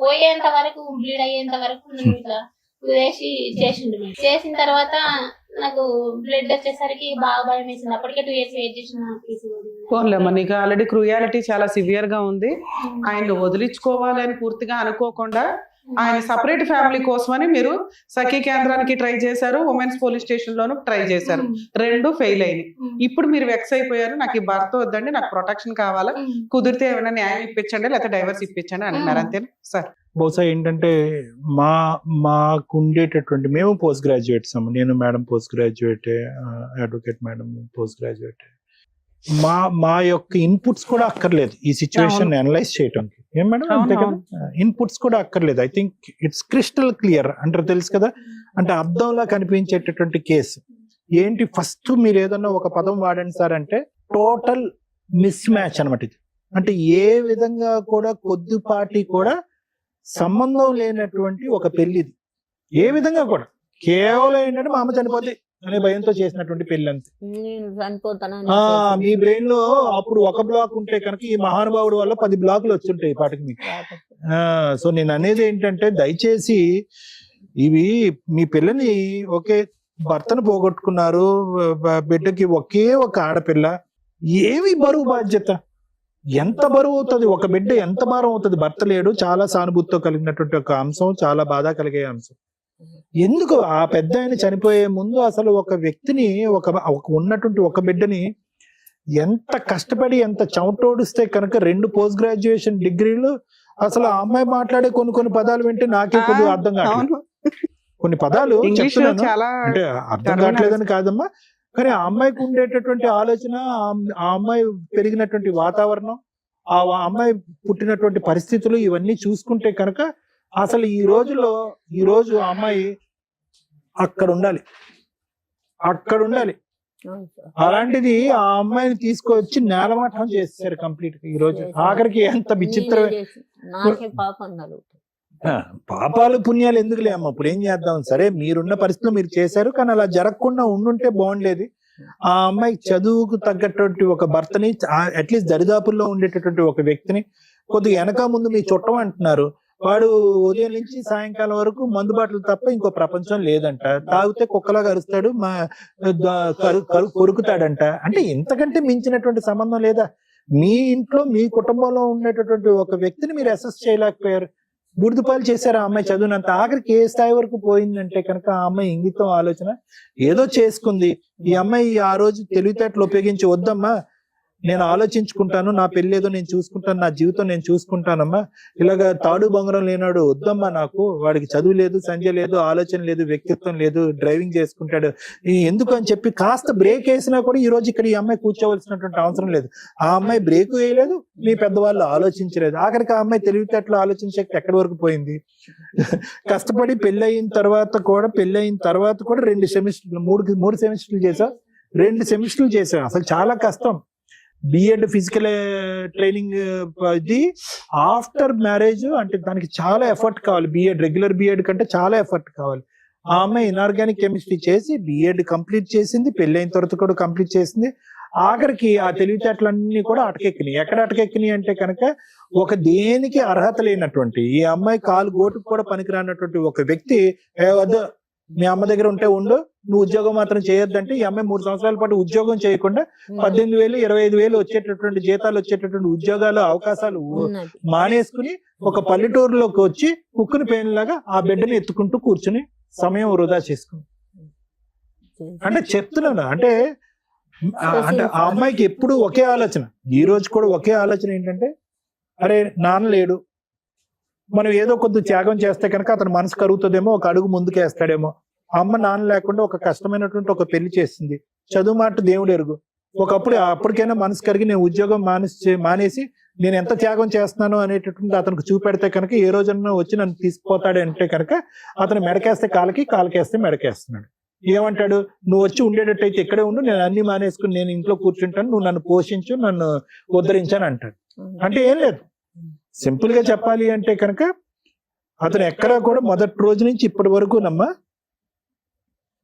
పోయేంత వరకు బ్లీడ్ అయ్యేంత వరకు నేను ఇట్లా వేసి చేసిండు మేడం. చేసిన తర్వాత నాకు బ్లడ్ వచ్చేసరికి బాగా భయం వేసింది. అప్పటికే 2 years వెయిట్ చేసిన పోన్లేమ్మా, నీకు ఆల్రెడీ క్రూయాలిటీ చాలా సివియర్ గా ఉంది. ఆయన వదిలించుకోవాలి అని పూర్తిగా అనుకోకుండా ఆయన సపరేట్ ఫ్యామిలీ కోసమని మీరు సఖీ కేంద్రానికి ట్రై చేశారు, ఉమెన్స్ పోలీస్ స్టేషన్ లోను ట్రై చేశారు, 2 ఫెయిల్ అయినాయి. ఇప్పుడు మీరు వెక్స్ అయిపోయారు, నాకు ఈ భర్త వద్దండి, నాకు ప్రొటెక్షన్ కావాలా, కుదిరితే ఏమైనా న్యాయం ఇప్పించండి లేకపోతే డైవర్స్ ఇప్పించండి అంటున్నారు, అంతేనా సార్? బహుశా ఏంటంటే మాకు ఉండేటటువంటి మేము పోస్ట్ గ్రాడ్యుయేట్స్ అమ్మ, నేను మేడం పోస్ట్ గ్రాడ్యుయేటే, అడ్వకేట్ మేడం పోస్ట్ గ్రాడ్యుయేటే. మా యొక్క ఇన్పుట్స్ కూడా అక్కర్లేదు ఈ సిచ్యువేషన్ అనలైజ్ చేయడానికి. ఏం మేడం అంతే కదా, ఇన్పుట్స్ కూడా అక్కర్లేదు. I think it's crystal clear అంటారు, తెలుసు కదా. అంటే అర్థంలా కనిపించేటటువంటి కేసు ఏంటి, ఫస్ట్ మీరు ఏదన్నా ఒక పదం వాడండి సార్ అంటే టోటల్ మిస్ మ్యాచ్ అనమాట ఇది. అంటే ఏ విధంగా కూడా కొద్దిపాటి కూడా సంబంధం లేనటువంటి ఒక పెళ్లిది, ఏ విధంగా కూడా. కేవలం ఏంటంటే మా అమ్మ చనిపోతే అనే భయంతో చేసినటువంటి పెళ్లి అంతే. నేను చనిపోతానని మీ బ్రెయిన్ లో అప్పుడు ఒక బ్లాక్ ఉంటే కనుక ఈ మహానుభావుడు వల్ల 10 బ్లాకులు వచ్చుంటాయి పాటికి మీకు. సో నేను అనేది ఏంటంటే దయచేసి ఇవి మీ పిల్లని ఒకే భర్తను పోగొట్టుకున్నారు, బిడ్డకి ఒకే ఒక ఆడపిల్ల, ఏమి బరువు బాధ్యత, ఎంత బరువు అవుతుంది ఒక బిడ్డ, ఎంత భారం అవుతుంది. భర్త లేడు, చాలా సానుభూతితో కలిగినటువంటి ఒక అంశం, చాలా బాధ కలిగే అంశం. ఎందుకు ఆ పెద్ద ఆయన చనిపోయే ముందు అసలు ఒక వ్యక్తిని ఒక ఉన్నటువంటి ఒక బిడ్డని ఎంత కష్టపడి ఎంత చెమటోడిస్తే కనుక 2 పోస్ట్ గ్రాడ్యుయేషన్ డిగ్రీలు, అసలు ఆ అమ్మాయి మాట్లాడే కొన్ని పదాలు వింటే నాకే కొద్దిగా అర్థం కాదు. కొన్ని పదాలు చెప్తున్నాను అంటే అర్థం కావట్లేదని కాదమ్మా, కానీ ఆ అమ్మాయికి ఉండేటటువంటి ఆలోచన, ఆ అమ్మాయి పెరిగినటువంటి వాతావరణం, ఆ అమ్మాయి పుట్టినటువంటి పరిస్థితులు ఇవన్నీ చూసుకుంటే కనుక అసలు ఈ రోజు ఆ అమ్మాయి అక్కడ ఉండాలి. అలాంటిది ఆ అమ్మాయిని తీసుకొచ్చి నేలమట్టం చేశారు కంప్లీట్ గా. ఈ రోజు ఆఖరికి ఎంత విచిత్రమే. పాపాలు పుణ్యాలు ఎందుకులే అమ్మ, ఇప్పుడు ఏం చేద్దాం, సరే మీరున్న పరిస్థితిలో మీరు చేశారు, కానీ అలా జరగకుండా ఉండుంటే బాగుండేది. ఆ అమ్మాయి చదువుకు తగ్గటువంటి ఒక భర్తని, అట్లీస్ట్ దరిదాపుల్లో ఉండేటటువంటి ఒక వ్యక్తిని, కొద్దిగా వెనక ముందు మీ చుట్టం అంటున్నారు, వాడు ఉదయం నుంచి సాయంకాలం వరకు మందు బాటలు తప్ప ఇంకో ప్రపంచం లేదంట, తాగితే కుక్కలాగా అరుస్తాడు, కొరుకుతాడంట. అంటే ఇంతకంటే మించినటువంటి సంబంధం లేదా? మీ ఇంట్లో మీ కుటుంబంలో ఉండేటటువంటి ఒక వ్యక్తిని మీరు అసెస్ చేయలేకపోయారు, బుడిదిపాలు చేశారు ఆ అమ్మాయి చదువునంత. ఆఖరికి ఏ స్థాయి వరకు పోయిందంటే కనుక ఆ అమ్మాయి ఇంగితం ఆలోచన ఏదో చేసుకుంది. ఈ అమ్మాయి ఆ రోజు తెలివితేటలు ఉపయోగించి, వద్దమ్మా నేను ఆలోచించుకుంటాను, నా పెళ్లి ఏదో నేను చూసుకుంటాను, నా జీవితం నేను చూసుకుంటానమ్మా, ఇలాగ తాడు బొంగరం లేనాడు వద్దమ్మా, నాకు వాడికి చదువు లేదు, సంజయ్ లేదు, ఆలోచన లేదు, వ్యక్తిత్వం లేదు, డ్రైవింగ్ చేసుకుంటాడు ఎందుకు అని చెప్పి కాస్త బ్రేక్ వేసినా కూడా ఈ రోజు ఇక్కడ ఈ అమ్మాయి కూర్చోవలసినటువంటి అవసరం లేదు. ఆ అమ్మాయి బ్రేక్ వేయలేదు, మీ పెద్దవాళ్ళు ఆలోచించలేదు. ఆఖరికి ఆ అమ్మాయి తెలివితేటలు ఆలోచించే ఎక్కడి వరకు పోయింది. కష్టపడి పెళ్ళయిన తర్వాత కూడా 2 సెమిస్టర్లు 3 సెమిస్టర్లు చేసా, 2 సెమిస్టర్లు చేసా. అసలు చాలా కష్టం. బిఎడ్ ఫిజికల్ ట్రైనింగ్ ఇది ఆఫ్టర్ మ్యారేజ్, అంటే దానికి చాలా ఎఫర్ట్ కావాలి. బిఎడ్ రెగ్యులర్ బిఎడ్ కంటే చాలా ఎఫర్ట్ కావాలి. ఆ అమ్మాయి ఇనార్గానిక్ కెమిస్ట్రీ చేసి బిఎడ్ కంప్లీట్ చేసింది, పెళ్ళైన తర్వాత కూడా కంప్లీట్ చేసింది. ఆఖరికి ఆ తెలివితేటలన్నీ కూడా అటకెక్కినాయి. ఎక్కడ అటకెక్కినాయి అంటే కనుక ఒక దేనికి అర్హత లేనటువంటి, ఈ అమ్మాయి కాలు గోటుకు కూడా పనికిరానటువంటి ఒక వ్యక్తి, వద్దు మీ అమ్మ దగ్గర ఉంటే ఉండు, నువ్వు ఉద్యోగం మాత్రం చేయొద్దంటే ఈ అమ్మాయి 3 సంవత్సరాల పాటు ఉద్యోగం చేయకుండా 18,000 25,000 వచ్చేటటువంటి జీతాలు వచ్చేటటువంటి ఉద్యోగాలు అవకాశాలు మానేసుకుని ఒక పల్లెటూరులోకి వచ్చి కుక్కుని పేనులాగా ఆ బిడ్డని ఎత్తుకుంటూ కూర్చుని సమయం వృధా చేసుకుని. అంటే చెప్తున్నాను, అంటే ఆ అమ్మాయికి ఎప్పుడు ఒకే ఆలోచన, ఈ రోజు కూడా ఒకే ఆలోచన ఏంటంటే, అరే నాన్న లేడు, మనం ఏదో కొద్ది త్యాగం చేస్తే కనుక అతను మనసు కరుగుతుందేమో, ఒక అడుగు ముందుకేస్తాడేమో. అమ్మ నాన్న లేకుండా ఒక కష్టమైనటువంటి ఒక పెళ్లి చేసింది, చదువు మాట దేవుడు ఎరుగు. అప్పటికైనా మనసు కరిగి నేను ఉద్యోగం మానేసి నేను ఎంత త్యాగం చేస్తున్నాను అనేటటువంటి అతనికి చూపెడితే కనుక ఏ రోజన్నా వచ్చి నన్ను తీసుకుపోతాడంటే కనుక అతను మెడకేస్తే కాలకేస్తే మెడకేస్తున్నాడు. ఏమంటాడు, నువ్వు వచ్చి ఉండేటట్టయితే ఇక్కడే ఉండు, నేను అన్ని మానేసుకుని నేను ఇంట్లో కూర్చుంటాను, నువ్వు నన్ను పోషించు, నన్ను ఉద్ధరించాను అంటాడు. అంటే ఏం లేదు, సింపుల్ గా చెప్పాలి అంటే కనుక అతను ఎక్కడా కూడా మొదటి రోజు నుంచి ఇప్పటి వరకు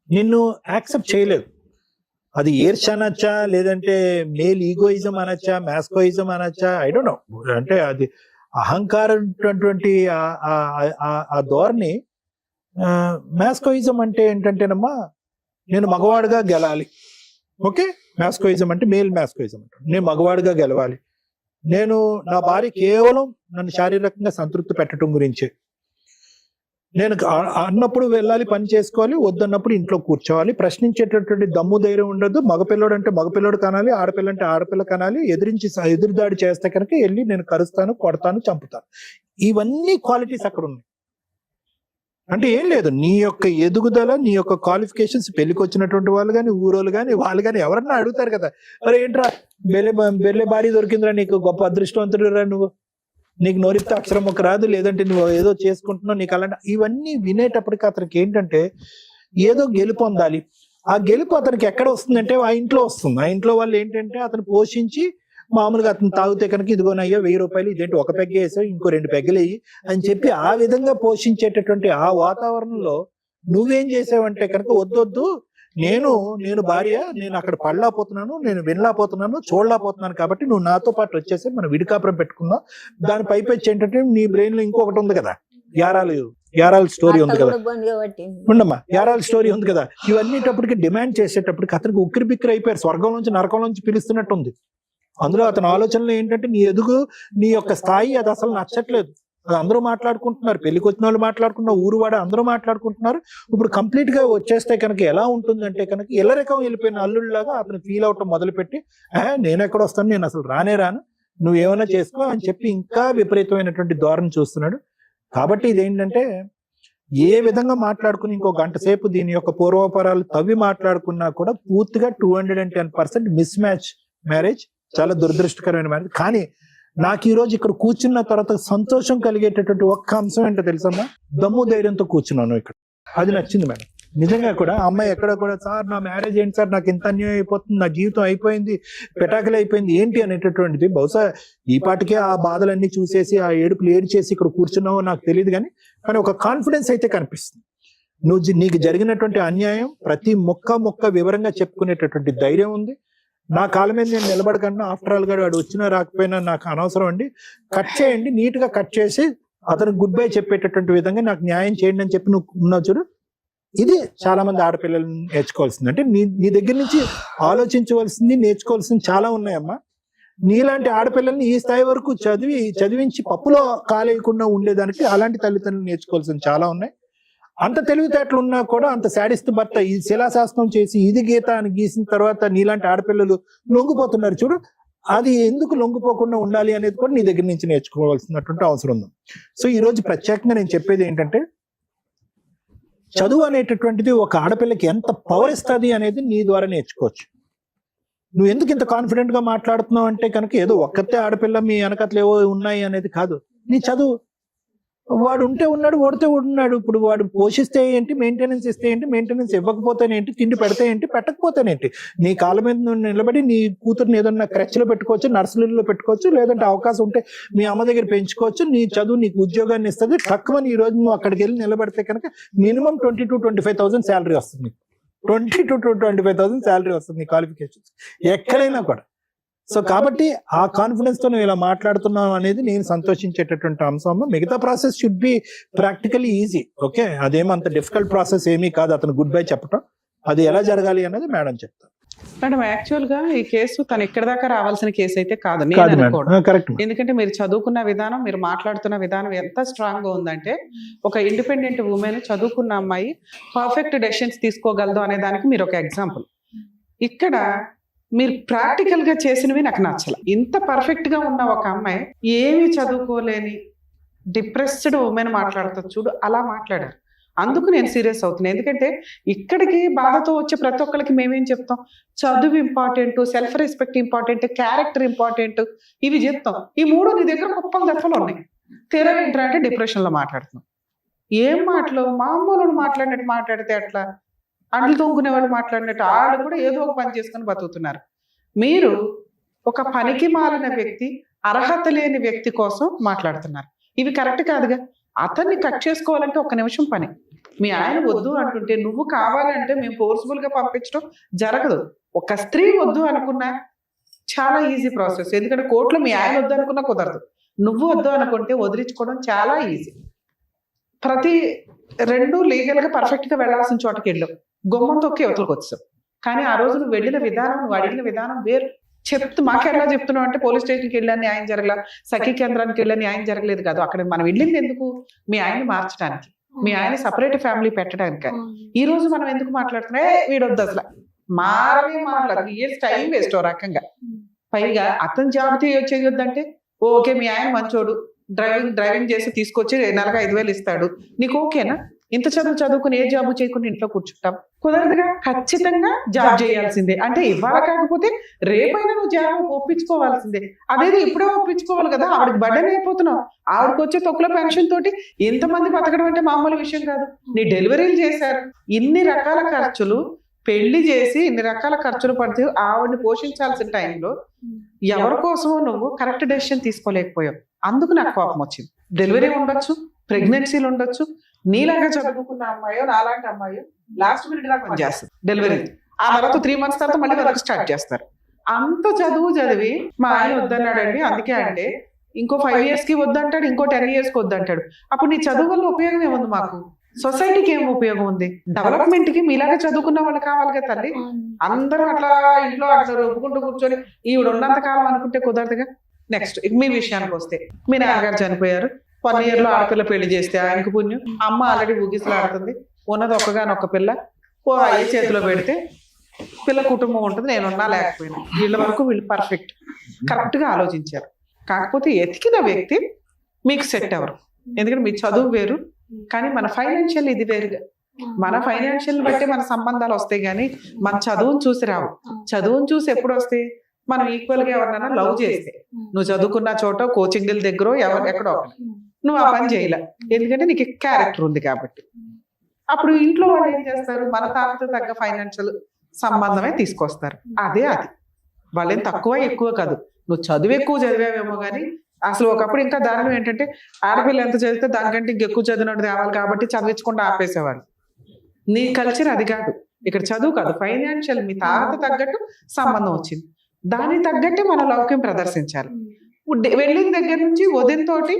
నిన్ను యాక్సెప్ట్ చేయలేదు. అది ఈర్ష అనొచ్చా, లేదంటే మేల్ ఈగోయిజం అనొచ్చా, మ్యాస్కోయిజం అనొచ్చా, ఐ డోంట్ నో. అంటే అది అహంకారం ఆ ధోరణి. మ్యాస్కోయిజం అంటే ఏంటంటేనమ్మా, నేను మగవాడుగా గెలాలి. ఓకే, మ్యాస్కోయిజం అంటే మేల్ మ్యాస్కోయిజం అంటే నేను మగవాడుగా గెలవాలి, నేను నా భార్య కేవలం నన్ను శారీరకంగా సంతృప్తి పెట్టడం గురించే, నేను అన్నప్పుడు వెళ్ళాలి, పని చేసుకోవాలి, వద్దన్నప్పుడు ఇంట్లో కూర్చోవాలి, ప్రశ్నించేటటువంటి దమ్ము ధైర్యం ఉండదు. మగపిల్లడు అంటే మగపిల్లడు కనాలి, ఆడపిల్ల అంటే ఆడపిల్ల కనాలి, ఎదురుదాడి చేస్తే కనుక వెళ్ళి నేను కరుస్తాను, కొడతాను, చంపుతాను. ఇవన్నీ క్వాలిటీస్ అక్కడ ఉన్నాయి. అంటే ఏం లేదు, నీ యొక్క ఎదుగుదల, నీ యొక్క క్వాలిఫికేషన్స్, పెళ్లికి వచ్చినటువంటి వాళ్ళు కానీ, ఊరోళ్ళు కానీ, వాళ్ళు కానీ ఎవరన్నా అడుగుతారు కదా, మరి ఏంట్రా బెల్లె బాడీ దొరికిందిరా, నీకు గొప్ప అదృష్టవంతుడు రా నువ్వు, నీకు నోరిస్తే అక్షరం ఒక రాదు, లేదంటే నువ్వు ఏదో చేసుకుంటున్నావు, నీకు అలాంటి ఇవన్నీ వినేటప్పటికి అతనికి ఏంటంటే ఏదో గెలుపు పొందాలి. ఆ గెలుపు అతనికి ఎక్కడ వస్తుందంటే ఆ ఇంట్లో వస్తుంది. ఆ ఇంట్లో వాళ్ళు ఏంటంటే అతను పోషించి, మామూలుగా అతను తాగితే కనుక ఇదిగోనయ్యో 1000 రూపాయలు, ఇదేంటి ఒక పెగ్గ వేసావు, ఇంకో 2 పెగ్గలు వేయి అని చెప్పి ఆ విధంగా పోషించేటటువంటి ఆ వాతావరణంలో నువ్వేం చేసావంటే కనుక వద్దొద్దు, నేను భార్య, నేను అక్కడ పడలేకపోతున్నాను, నేను వినలేకపోతున్నాను, చూడలేకపోతున్నాను, కాబట్టి నువ్వు నాతో పాటు వచ్చేసి మనం విడికాపురం పెట్టుకుందాం. దాని పైపెచ్చి ఏంటంటే నీ బ్రెయిన్ లో ఇంకొకటి ఉంది కదా, యారాల స్టోరీ ఉంది కదా, ఉండమ్మా, యారాల స్టోరీ ఉంది కదా. ఇవన్నీటప్పటికి డిమాండ్ చేసేటప్పటికి అతనికి ఉక్కిరి బిక్కిరి అయిపోయారు, స్వర్గం నుంచి నరకం నుంచి పిలుస్తున్నట్టు ఉంది. అందులో అతని ఆలోచనలు ఏంటంటే నీ ఎదుగు, నీ యొక్క స్థాయి అది అసలు నచ్చట్లేదు. అది అందరూ మాట్లాడుకుంటున్నారు, పెళ్లికి వచ్చిన వాళ్ళు మాట్లాడుకుంటున్నారు, ఊరువాడ అందరూ మాట్లాడుకుంటున్నారు. ఇప్పుడు కంప్లీట్ గా వచ్చేస్తే కనుక ఎలా ఉంటుందంటే కనుక ఇల్లరికం వెళ్ళిపోయిన అల్లుళ్ళలాగా అతను ఫీల్ అవటం మొదలుపెట్టి, నేను ఎక్కడ వస్తాను, నేను అసలు రాను, నువ్వు ఏమైనా చేసుకో అని చెప్పి ఇంకా విపరీతమైనటువంటి ధోరణి చూస్తున్నాడు. కాబట్టి ఇదేంటంటే ఏ విధంగా మాట్లాడుకుని ఇంకో గంట సేపు దీని యొక్క పూర్వపరాలు తవ్వి మాట్లాడుకున్నా కూడా పూర్తిగా 210% మిస్ మ్యాచ్ మ్యారేజ్, చాలా దురదృష్టకరమైన మ్యారేజ్. కానీ నాకు ఈ రోజు ఇక్కడ కూర్చున్న తర్వాత సంతోషం కలిగేటటువంటి ఒక్క అంశం ఏంటో తెలుసమ్మా, దమ్ము ధైర్యంతో కూర్చున్నాను ఇక్కడ, అది నచ్చింది మేడం. నిజంగా కూడా అమ్మాయి ఎక్కడ కూడా, సార్ నా మ్యారేజ్ ఏంటి సార్, నాకు ఎంత అన్యాయం అయిపోతుంది, నా జీవితం అయిపోయింది, పెటాకులు అయిపోయింది ఏంటి అనేటటువంటిది, బహుశా ఈ పాటికే ఆ బాధలన్నీ చూసేసి ఆ ఏడుపులు ఏడ్చేసి ఇక్కడ కూర్చున్నావో నాకు తెలియదు, కానీ ఒక కాన్ఫిడెన్స్ అయితే కనిపిస్తుంది. నీకు జరిగినటువంటి అన్యాయం ప్రతి మొక్క వివరంగా చెప్పుకునేటటువంటి ధైర్యం ఉంది. నా కాళ్ళ మీద నేను నిలబడకుండా, ఆఫ్టర్ ఆల్ గా వాడు వచ్చినా రాకపోయినా నాకు అనవసరం అండి, కట్ చేయండి, నీట్ గా కట్ చేసి అతనికి గుడ్ బై చెప్పేటటువంటి విధంగా నాకు న్యాయం చేయండి అని చెప్పి నువ్వు ఉన్నావు చూడు. ఇది చాలా మంది ఆడపిల్లలు నేర్చుకోవాల్సింది. అంటే నీ దగ్గర నుంచి ఆలోచించవలసింది, నేర్చుకోవాల్సింది చాలా ఉన్నాయమ్మా. నీలాంటి ఆడపిల్లల్ని ఈ స్థాయి వరకు చదివించి పప్పులో కాలేయకుండా ఉండేదానికి అలాంటి తల్లిదండ్రులు నేర్చుకోవాల్సింది చాలా ఉన్నాయి. అంత తెలివితేటలు ఉన్నా కూడా అంత శాడిస్ట్ భర్త ఈ శిలాశాసనం చేసి ఇది గీత అని గీసిన తర్వాత నీలాంటి ఆడపిల్లలు లొంగిపోతున్నారు చూడు. అది ఎందుకు లొంగిపోకుండా ఉండాలి అనేది కూడా నీ దగ్గర నుంచి నేర్చుకోవాల్సినటువంటి అవసరం ఉంది. సో ఈ రోజు ప్రత్యేకంగా నేను చెప్పేది ఏంటంటే, చదువు అనేటటువంటిది ఒక ఆడపిల్లకి ఎంత పవర్ ఇస్తుంది అనేది నీ ద్వారా నేర్చుకోవచ్చు. నువ్వు ఎందుకు ఇంత కాన్ఫిడెంట్ గా మాట్లాడుతున్నావు అంటే కనుక ఏదో ఒక్కతే ఆడపిల్ల మీ వెనకట్లు ఏవో ఉన్నాయి అనేది కాదు. నీ చదువు, వాడు ఉంటే ఉన్నాడు, ఓడితే ఉన్నాడు. ఇప్పుడు వాడు పోషిస్తే ఏంటి, మెయింటెనెన్స్ ఇస్తే ఏంటి, మెయింటెనెన్స్ ఇవ్వకపోతేనేంటి, తిండి పెడితే ఏంటి, పెట్టకపోతేనేంటి, నీ కాళ్ళ మీద నిలబడి నీ కూతురుని ఏదన్నా క్రచ్లో పెట్టుకోవచ్చు, నర్సరీలో పెట్టుకోవచ్చు, లేదంటే అవకాశం ఉంటే మీ అమ్మ దగ్గర పెంచుకోవచ్చు. నీ చదువు నీకు ఉద్యోగాన్ని ఇస్తుంది. తక్కువని ఈ రోజు నువ్వు అక్కడికి వెళ్ళి నిలబడితే కనుక మినిమం 20,000 to 25,000 శాలరీ వస్తుంది. 20,000 to 25,000 శాలరీ వస్తుంది నీ క్వాలిఫికేషన్స్ ఎక్కడైనా కూడా. సో కాబట్టి ఆ కాన్ఫిడెన్స్ తో నువ్వు ఇలా మాట్లాడుతున్నావు అనేది నేను సంతోషించేటటువంటి అంశం. మిగతా process should be practically easy. Okay, అదేమంత డిఫికల్ట్ ప్రాసెస్ ఏమీ కాదు అతను గుడ్ బై చెప్పడం. అది ఎలా జరగాలి అనేది మేడం చెప్తారు. మేడం యాక్చువల్ గా ఈ కేసు తను ఇక్కడ దాకా రావాల్సిన కేసు అయితే కాదు. కరెక్ట్. ఎందుకంటే మీరు చదువుకున్న విధానం, మీరు మాట్లాడుతున్న విధానం ఎంత స్ట్రాంగ్ గా ఉందంటే, ఒక ఇండిపెండెంట్ ఉమెన్, చదువుకున్న అమ్మాయి పర్ఫెక్ట్ డెసిషన్స్ తీసుకోగలదు అనే దానికి మీరు ఒక ఎగ్జాంపుల్. ఇక్కడ మీరు ప్రాక్టికల్ గా చేసినవి నాకు నచ్చల. ఇంత పర్ఫెక్ట్ గా ఉన్న ఒక అమ్మాయి, ఏమి చదువుకోలేని డిప్రెస్డ్ ఉమెన్ మాట్లాడుతుంది చూడు, అలా మాట్లాడారు. అందుకు నేను సీరియస్ అవుతున్నాను. ఎందుకంటే ఇక్కడికి బాధతో వచ్చే ప్రతి ఒక్కరికి మేమేం చెప్తాం, చదువు important, self respect important, character important, ఇవి చెప్తాం. ఈ మూడు నీ దగ్గర కుప్పలు దెబ్బలు ఉన్నాయి. తీరా ఏంటంటే డిప్రెషన్ లో మాట్లాడుతున్నాం. ఏం మాటలు, మామూలు మాట్లాడినట్టు మాట్లాడితే అట్లా, అండ్లు తోముకునే వాళ్ళు మాట్లాడినట్టు వాళ్ళు కూడా ఏదో ఒక పని చేసుకుని బతుకుతున్నారు. మీరు ఒక పనికి మాలిన వ్యక్తి, అర్హత లేని వ్యక్తి కోసం మాట్లాడుతున్నారు. ఇవి కరెక్ట్ కాదుగా. అతన్ని కట్ చేసుకోవాలంటే 1 నిమిషం పని. మీ ఆయన వద్దు అంటుంటే నువ్వు కావాలంటే మేము ఫోర్స్ఫుల్ గా పంపించడం జరగదు. ఒక స్త్రీ వద్దు అనుకున్నా చాలా ఈజీ ప్రాసెస్. ఎందుకంటే కోర్టులో మీ ఆయన వద్దు అనుకున్నా కుదరదు. నువ్వు వద్దు అనుకుంటే వదిలించుకోవడం చాలా ఈజీ. ప్రతి రెండు లీగల్ గా పర్ఫెక్ట్ గా వెళ్లాల్సిన చోటకి వెళ్ళావు, గుమ్మం తొక్కి అవతలకు వచ్చావు. కానీ ఆ రోజు నువ్వు వెళ్ళిన విధానం, నువ్వు అడిగిన విధానం వేరు. మాకెలా చెప్తున్నావు అంటే పోలీస్ స్టేషన్కి వెళ్ళా న్యాయం జరగల, సఖీ కేంద్రానికి వెళ్ళా న్యాయం జరగలేదు కాదు. అక్కడ మనం వెళ్ళింది ఎందుకు? మీ ఆయన్ని మార్చడానికి, మీ ఆయన సపరేట్ ఫ్యామిలీ పెట్టడానికి. ఈ రోజు మనం ఎందుకు మాట్లాడుతున్నా? వీడొద్దు అసలు మారనే మాట్లాడు, ఇయర్స్ టైం వేస్ట్ ఓ రకంగా. పైగా అతను జాబ్ చేయొద్దంటే ఓకే, మీ ఆయన మంచోడు, డ్రైవింగ్ చేసి తీసుకొచ్చి నెలకు 5,000 ఇస్తాడు, నీకు ఓకేనా? ఇంత చదువుకుని ఏ జాబు చేయకుండా ఇంట్లో కూర్చుంటాం? కుదరదుగా. ఖచ్చితంగా జాబ్ చేయాల్సిందే. అంటే ఇవాళ కాకపోతే రేపైనా నువ్వు జాబ్ ఒప్పించుకోవాల్సిందే. అదేదో ఇప్పుడే ఒప్పించుకోవాలి కదా. ఆవిడకి బర్డెన్ అయిపోతున్నావు. ఆవిడకి వచ్చే తొక్కుల పెన్షన్ తోటి ఇంతమంది బతకడం అంటే మామూలు విషయం కాదు. నీ డెలివరీలు చేశారు, ఇన్ని రకాల ఖర్చులు, పెళ్లి చేసి ఇన్ని రకాల ఖర్చులు పడితే ఆవిడని పోషించాల్సిన టైంలో ఎవరి కోసమో నువ్వు కరెక్ట్ డెసిషన్ తీసుకోలేకపోయావు. అందుకు నాకు కోపం వచ్చింది. డెలివరీ ఉండొచ్చు, ప్రెగ్నెన్సీలు ఉండొచ్చు, నీలాగా చదువుకున్న అమ్మాయో నాలాంటి అమ్మాయో లాస్ట్ మినిట్ దాకా పనిచేస్తుంది డెలివరీ. ఆ తర్వాత 3 months తర్వాత మళ్ళీ వర్క్ స్టార్ట్ చేస్తారు. అంత చదువు చదివి మా ఆయన వద్దన్నాడండి, అందుకే అంటే ఇంకో 5 years కి వద్దంటాడు, ఇంకో 10 years కి వద్దంటాడు. అప్పుడు నీ చదువు వల్ల ఉపయోగం ఏముంది? మాకు సొసైటీకి ఏం ఉపయోగం ఉంది? డెవలప్మెంట్ కి మీలాగా చదువుకున్న వాళ్ళు కావాలి కదా తల్లి. అందరూ అట్లా ఇంట్లో అట్లా ఒప్పుకుంటూ కూర్చొని ఈవిడ ఉన్నంత కాలం అనుకుంటే కుదరదుగా. నెక్స్ట్ మీ విషయానికి వస్తే, మీ నాన్నగారు చనిపోయారు, 1 year లో ఆడపిల్ల పెళ్లి చేస్తే ఆయనకు పుణ్యం. అమ్మ ఆల్రెడీ ఊగిసలాడుతుంది, ఉన్నది ఒక్కగానొక్క పిల్ల, అయ్యి చేతిలో పెడితే పిల్ల కుటుంబం ఉంటుంది, నేనున్నా లేకపోయినా. వీళ్ళ వరకు వీళ్ళు పర్ఫెక్ట్, కరెక్ట్ గా ఆలోచించారు. కాకపోతే ఎతికిన వ్యక్తి మీకు సెట్ ఎవరు? ఎందుకంటే మీ చదువు వేరు, కానీ మన ఫైనాన్షియల్ ఇది వేరుగా. మన ఫైనాన్షియల్ బట్టి మన సంబంధాలు వస్తాయి, కానీ మన చదువును చూసి రావు. చదువును చూసి ఎప్పుడు వస్తాయి? మనం ఈక్వల్ గా ఎవరినైనా లవ్ చేస్తే, నువ్వు చదువుకున్న చోట కోచింగ్ల దగ్గర ఎక్కడో నువ్వు ఆ పని చేయలే, ఎందుకంటే నీకు క్యారెక్టర్ ఉంది కాబట్టి. అప్పుడు ఇంట్లో వాళ్ళు ఏం చేస్తారు? మన తాతతో తగ్గ ఫైనాన్షియల్ సంబంధమే తీసుకొస్తారు. అది వాళ్ళేం తక్కువ ఎక్కువ కాదు. నువ్వు చదువు ఎక్కువ చదివావేమో కానీ అసలు ఒకప్పుడు ఇంకా దారుణం ఏంటంటే ఆడపిల్ల ఎంత చదివితే దానికంటే ఇంకెక్కువ చదివినట్టు తేవాలి కాబట్టి చదివించకుండా ఆపేసేవాళ్ళు. నీ కల్చర్ అది కాదు. ఇక్కడ చదువు కాదు, ఫైనాన్షియల్ మీ తాత తగ్గట్టు సంబంధం వచ్చింది, దానికి తగ్గట్టే మన లౌక్యం ప్రదర్శించాలి. వెళ్ళిన దగ్గర నుంచి వదినతోటి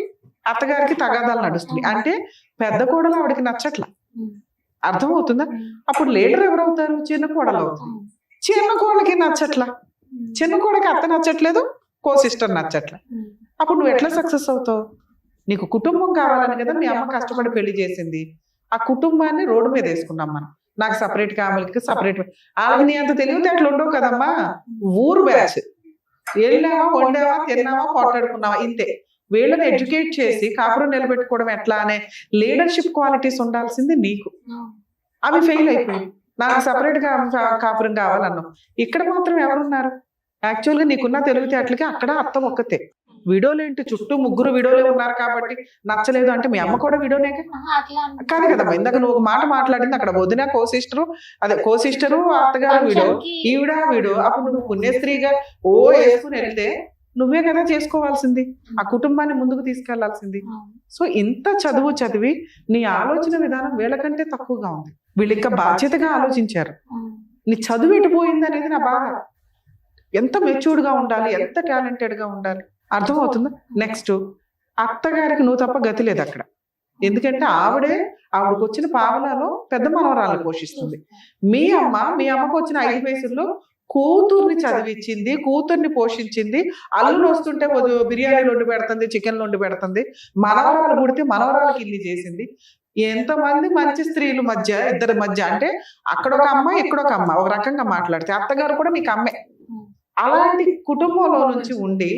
అత్తగారికి తగాదాలు నడుస్తుంది. అంటే పెద్ద కోడలు ఆవిడకి నచ్చట్లా, అర్థమవుతుందా? అప్పుడు లీడర్ ఎవరవుతారు? చిన్న కోడలు అవుతుంది. చిన్న కోడలకి నచ్చట్లా, చిన్న కోడకి అత్త నచ్చట్లేదు, కో సిస్టర్ నచ్చట్లా. అప్పుడు నువ్వు ఎట్లా సక్సెస్ అవుతావు? నీకు కుటుంబం కావాలని కదా మీ అమ్మ కష్టపడి పెళ్లి చేసింది. ఆ కుటుంబాన్ని రోడ్డు మీద వేసుకున్నాం మనం. నాకు సపరేట్ కావాలికి సపరేట్. వాళ్ళకి నీ అంత తెలివితే అట్లా ఉండవు కదమ్మా. ఊరు బ్యాచ్, వెళ్ళావా, వండావా, తిన్నావా, పోట్లాడుకున్నావా, ఇంతే. వీళ్ళని ఎడ్యుకేట్ చేసి కాపురం నిలబెట్టుకోవడం ఎట్లా అనే లీడర్షిప్ క్వాలిటీస్ ఉండాల్సింది నీకు. అవి ఫెయిల్ అయిపోయాయి. నాకు సపరేట్ గా కాపురం కావాలన్నావు. ఇక్కడ మాత్రం ఎవరున్నారు? యాక్చువల్ గా నీకున్న తెలివితేటలకి అక్కడ అత్త ఒక్కతే. వీడియోలు ఏంటి, చుట్టూ 3 వీడియోలే ఉన్నారు కాబట్టి నచ్చలేదు అంటే మీ అమ్మ కూడా వీడియోనే కాదు కదమ్మా. ఇందాక నువ్వు ఒక మాట మాట్లాడింది, అక్కడ వదిన కో సిస్టరు అత్తగారు వీడియో, ఈవిడ వీడియో. అప్పుడు నువ్వు పుణ్యస్త్రీగా వేసుకుని వెళ్తే నువ్వే కదా చేసుకోవాల్సింది, ఆ కుటుంబాన్ని ముందుకు తీసుకెళ్లాల్సింది. సో ఇంత చదువు చదివి నీ ఆలోచన విధానం వీళ్ళకంటే తక్కువగా ఉంది. వీళ్ళు ఇంకా బాధ్యతగా ఆలోచించారు. నీ చదువు ఎటుపోయింది అనేది నా బాధ. ఎంత మెచ్యూర్డ్ గా ఉండాలి, ఎంత టాలెంటెడ్ గా ఉండాలి, అర్థమవుతుందా? నెక్స్ట్, అత్తగారికి నువ్వు తప్ప గతి లేదు అక్కడ. ఎందుకంటే ఆవిడకి వచ్చిన పావలాలో పెద్ద మనవరాలు పోషిస్తుంది. మీ అమ్మకు వచ్చిన 5 పైసల్లో కూతుర్ని చదివించింది, కూతుర్ని పోషించింది, అల్లుడు వస్తుంటే బిర్యానీలు వండి పెడుతుంది, చికెన్లు వండి పెడుతుంది, మనవరాలు పుడితే మనవరాలకి ఇల్లు చేసింది. ఎంతమంది మంచి స్త్రీల మధ్య, ఇద్దరి మధ్య, అంటే అక్కడ ఒక అమ్మ ఇక్కడ ఒక అమ్మ, ఒక రకంగా మాట్లాడితే అత్తగారు కూడా నీకు అమ్మే. అలాంటి కుటుంబంలో నుంచి ఉండి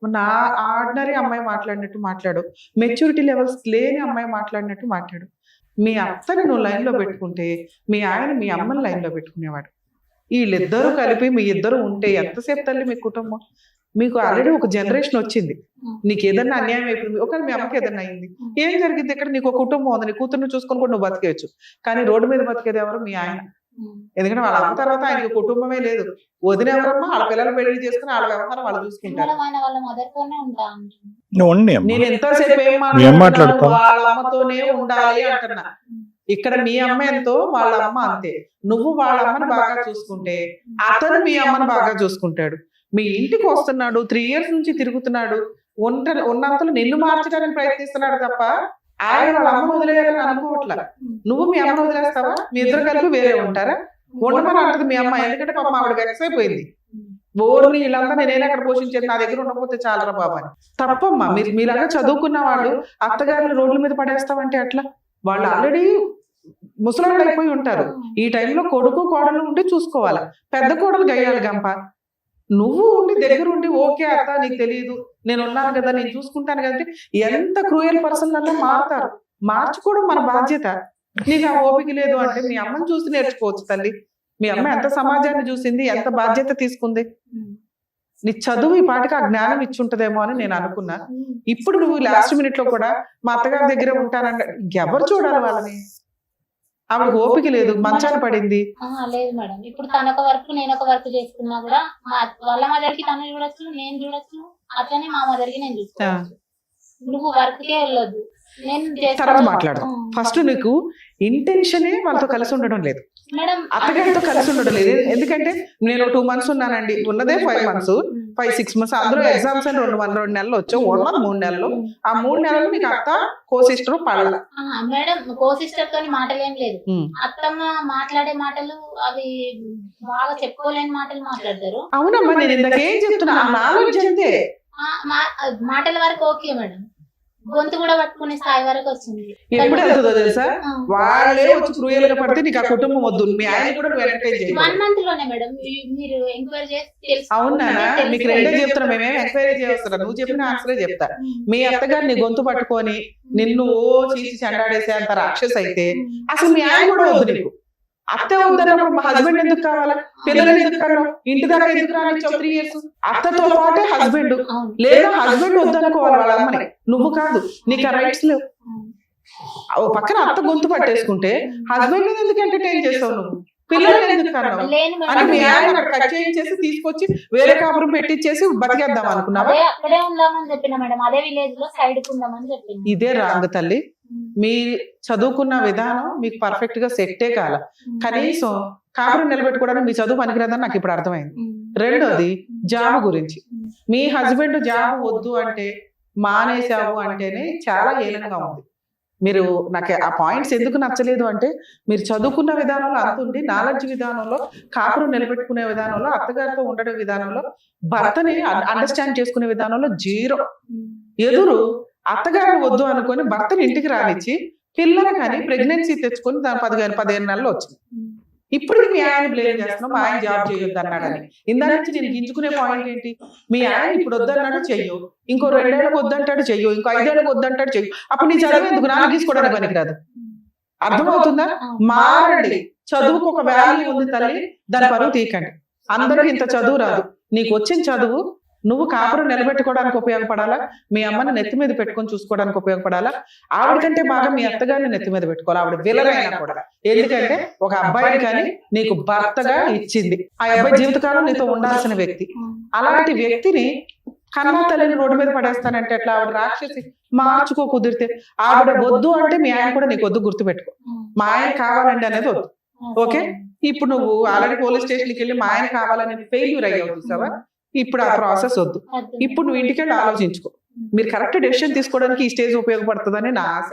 నా ఆర్డినరీ అమ్మాయి మాట్లాడినట్టు మాట్లాడు, మెచ్యూరిటీ లెవెల్స్ లేని అమ్మాయి మాట్లాడినట్టు మాట్లాడు. మీ అత్తని నువ్వు లైన్ లో పెట్టుకుంటే మీ ఆయన మీ అమ్మని లైన్ లో పెట్టుకునేవాడు. వీళ్ళిద్దరూ కలిపి మీ ఇద్దరు ఉంటే ఎంతసేపు తల్లి మీ కుటుంబం? మీకు ఆల్రెడీ ఒక జనరేషన్ వచ్చింది. నీకు ఏదన్నా అన్యాయం అయిపోయింది, ఒకవేళ మీ అమ్మకి ఏదన్నా అయింది, ఏం జరిగింది? ఇక్కడ నీకు ఒక కుటుంబం ఉంది, నీ కూతుర్ని చూసుకొని కూడా నువ్వు బతికేయచ్చు. కానీ రోడ్డు మీద బతికేది ఎవరు? మీ ఆయన. ఎందుకంటే వాళ్ళ అమ్మ తర్వాత ఆయనకి కుటుంబమే లేదు. వదిన ఎవరమ్మా? వాళ్ళ పిల్లలు పెళ్లి చేసుకుని వాళ్ళ వ్యవహారం వాళ్ళు చూసుకుంటారు. నేను ఎంతసేపు ఏం మాట్లాడుతున్నా? వాళ్ళ అమ్మతోనే ఉండాలి అంటున్నా. ఇక్కడ మీ అమ్మ ఎంతో వాళ్ళ అమ్మ అంతే. నువ్వు వాళ్ళ అమ్మని బాగా చూసుకుంటే అతను మీ అమ్మని బాగా చూసుకుంటాడు. మీ ఇంటికి వస్తున్నాడు, 3 years నుంచి తిరుగుతున్నాడు, ఉన్నంతలో నిన్ను మార్చడానికి ప్రయత్నిస్తున్నాడు తప్ప ఆయన వాళ్ళ అమ్మ వదిలేయాలని అనుకోవట్లా. నువ్వు మీ అమ్మను వదిలేస్తావా? మీ ఇద్దరు కలిపి వేరే ఉంటారా? ఉండమని అంటది మీ అమ్మ. ఎందుకంటే పాపం ఆవిడ వెక్స్ అయిపోయింది. ఓర్ని వీళ్ళంతా నేనే అక్కడ పోషించేది, నా దగ్గర ఉండకపోతే చాలరా బాబా అని. తప్పమ్మా. మీలాగా చదువుకున్న వాళ్ళు అత్తగారిని రోడ్ల మీద పడేస్తామంటే అట్లా. వాళ్ళు ఆల్రెడీ ముసలాళ్ళు అయిపోయి ఉంటారు. ఈ టైంలో కొడుకు కోడలు ఉండి చూసుకోవాలి. పెద్ద కోడలు గయ్యాలి గంప. నువ్వు ఉండి దగ్గర ఉండి ఓకే అత్త నీకు తెలియదు, నేను ఉన్నాను కదా, నేను చూసుకుంటాను కదా. ఎంత క్రూయల్ పర్సన్ అలా మారుతారు. మార్చుకోవడం మన బాధ్యత. నీకు ఆ ఓపిక లేదు అంటే మీ అమ్మని చూసి నేర్చుకోవచ్చు తల్లి. మీ అమ్మ ఎంత సమాజాన్ని చూసింది, ఎంత బాధ్యత తీసుకుంది. నీ చదువు ఈ పాటికి ఆ జ్ఞానం ఇచ్చుంటదేమో అని నేను అనుకున్నా. ఇప్పుడు నువ్వు లాస్ట్ మినిట్ లో కూడా మా అత్తగారి దగ్గరే ఉంటానంటే ఎవరు చూడాలి వాళ్ళని? ఆవిడ ఓపిక లేదు, మంచాన పడింది. లేదు మేడం, ఇప్పుడు తనొక వర్క్ నేను ఒక వర్క్ చేసుకున్నా కూడా వాళ్ళ మదర్కి తను చూడొచ్చు, నేను చూడొచ్చు, అట్లనే మా మదర్కి నేను చూసుకోవచ్చు. నువ్వు వర్క్ కే వెళ్ళొద్దు, నేను తర్వాత మాట్లాడదాం. ఫస్ట్ నీకు ఇంటెన్షనే వాళ్ళతో కలిసి ఉండడం లేదు, మేడం అత్తగారితో కలిసి ఉండడం లేదు. ఎందుకంటే నేను 2 months ఉన్నానండి, ఉన్నదే 5 months, 5-6 months. అందులో ఎగ్జామ్స్ అని 2 నెలలు వచ్చావు, ఉన్నది 3 నెలలు. ఆ 3 నెలలు నీకు అత్త కో సిస్టర్ పడాల. మేడం కో సిస్టర్ తోని మాటలు ఏం లేదు. అత్తమ్మ మాట్లాడే మాటలు అవి బాగా చెప్పుకోలేని మాటలు మాట్లాడతారు. అవునమ్మా, నేను ఇందాకేం చెప్తున్నా, ఆ నాలెడ్జ్ అంతే. మాటల వరకు ఓకే మేడం, గొంతు కూడా పట్టుకునే స్థాయి వరకు వచ్చింది. ఎప్పుడు వెళ్తుందో తెలుసా? వాళ్ళే వచ్చి క్రూయల్ గా పడితే నీకు ఆ కుటుంబం వద్దు. మీ ఆయన కూడా నువ్వు ఎంకరేజ్ చేయాలి. 1 month లోనే మేడం మీరు ఎంక్వైరీ చేసి అవునా? మీకు రెండే చెప్తున్నా, మేమేం ఎంక్వైరీ చేస్తున్నా, నువ్వు చెప్పిన ఆన్సరే చెప్తా. మీ అత్తగారు నీ గొంతు పట్టుకొని నిన్ను చీచి చెండాడేసే అంత రాక్షస్ అయితే అసలు మీ ఆయన కూడా వద్దు నీకు. అత్త వద్దన్నప్పుడు మా హస్బెండ్ ఎందుకు కావాలా? పిల్లలు ఎందుకు కన్నావు? ఇంటి దాకా ఎందుకు రానిచ్చావు 3 years? అత్తతో పాటే హస్బెండ్, లేదా హస్బెండ్ వద్దనుకోవాలి వాళ్ళ అమ్మని, నువ్వు కాదు. నీకు ఆ రైట్స్ లేవు. ఓ పక్కన అత్త గొంతు పట్టేసుకుంటే హస్బెండ్ ఎందుకు ఎంటర్టైన్ చేస్తావు నువ్వు? పిల్లలు ఎందుకు కన్నావు అంటే మీ ఆయన కట్ చేయించేసి తీసుకొచ్చి వేరే కాపురం పెట్టించేసి బతికేద్దాం అనుకున్నావా? అక్కడే ఉందామని చెప్పిన మేడం, అదే విలేజ్ లో సైడ్ ఉందామని చెప్పింది. ఇదే రాంగ్ తల్లి. మీ చదువుకున్న విధానం మీకు పర్ఫెక్ట్ గా సెట్టే కాల. కనీసం కాపురం నిలబెట్టుకోవడానికి మీ చదువు పనికిరాదని నాకు ఇప్పుడు అర్థమైంది. రెండోది జాబ్ గురించి. మీ హస్బెండ్ జాబ్ వద్దు అంటే మానేసావు అంటేనే చాలా హేళనగా ఉంది. మీరు నాకు ఆ పాయింట్స్ ఎందుకు నచ్చలేదు అంటే, మీరు చదువుకున్న విధానంలో అంతుంది, నాలెడ్జ్ విధానంలో, కాపురం నిలబెట్టుకునే విధానంలో, అత్తగారితో ఉండడం విధానంలో, భర్తని అండర్స్టాండ్ చేసుకునే విధానంలో 0. ఎదురు అత్తగారిని వద్దు అనుకొని భర్తని ఇంటికి రానిచ్చి పిల్లలు కానీ ప్రెగ్నెన్సీ తెచ్చుకొని దాని 15 నెలలు వచ్చింది. ఇప్పుడు మీ ఆయన బ్లేమ్ చేస్తున్నావు, మా ఆయన జాబ్ చేయొద్దు అన్నాడని. ఇందా నుంచి నేను గింజుకునే పాయింట్ ఏంటి? మీ ఆయన ఇప్పుడు వద్దన్నాడు చెయ్యు, ఇంకో 2 ఏళ్ళకి వద్దంటాడు చెయ్యు, ఇంకో 5 ఏళ్ళకి వద్దంటాడు చెయ్యు. అప్పుడు నీ చదువు ఎందుకు? నాన్న గీసుకోవడానికి పనికిరాదు. అర్థమవుతుందా? మారండి. చదువుకు ఒక వాల్యూ ఉంది తల్లి, దాని పరువు తీయకండి. అందరికి ఇంత చదువు రాదు. నీకు వచ్చిన చదువు నువ్వు కాపురం నిలబెట్టుకోవడానికి ఉపయోగపడాలా, మీ అమ్మని నెత్తి మీద పెట్టుకొని చూసుకోవడానికి ఉపయోగపడాలా, ఆవిడకంటే బాగా మీ అత్తగారిని నెత్తి మీద పెట్టుకోవాలి. ఆవిడ విలరైనా కూడా. ఎందుకంటే ఒక అబ్బాయిని కానీ నీకు భర్తగా ఇచ్చింది, ఆ అబ్బాయి జీవితకాలం నీతో ఉండాల్సిన వ్యక్తి. అలాంటి వ్యక్తిని కన్నా తల్లిని రోడ్డు మీద పడేస్తానంటే ఎట్లా? ఆవిడ రాక్షసి. మార్చుకో కుదిరితే. ఆవిడ వద్దు అంటే మీ ఆయన కూడా నీకు వద్దు, గుర్తుపెట్టుకో. మా ఆయన కావాలండి అనేది వద్దు. ఓకే? ఇప్పుడు నువ్వు ఆల్రెడీ పోలీస్ స్టేషన్కి వెళ్ళి మా ఆయన కావాలని ఫెయిల్యూర్ అయ్యావు చూసావా? ఇప్పుడు ఆ ప్రాసెస్ వద్దు. ఇప్పుడు నువ్వు ఇంటికి వెళ్ళి ఆలోచించుకో. మీరు కరెక్ట్ డెసిషన్ తీసుకోవడానికి ఈ స్టేజ్ ఉపయోగపడుతుందని నా ఆశ.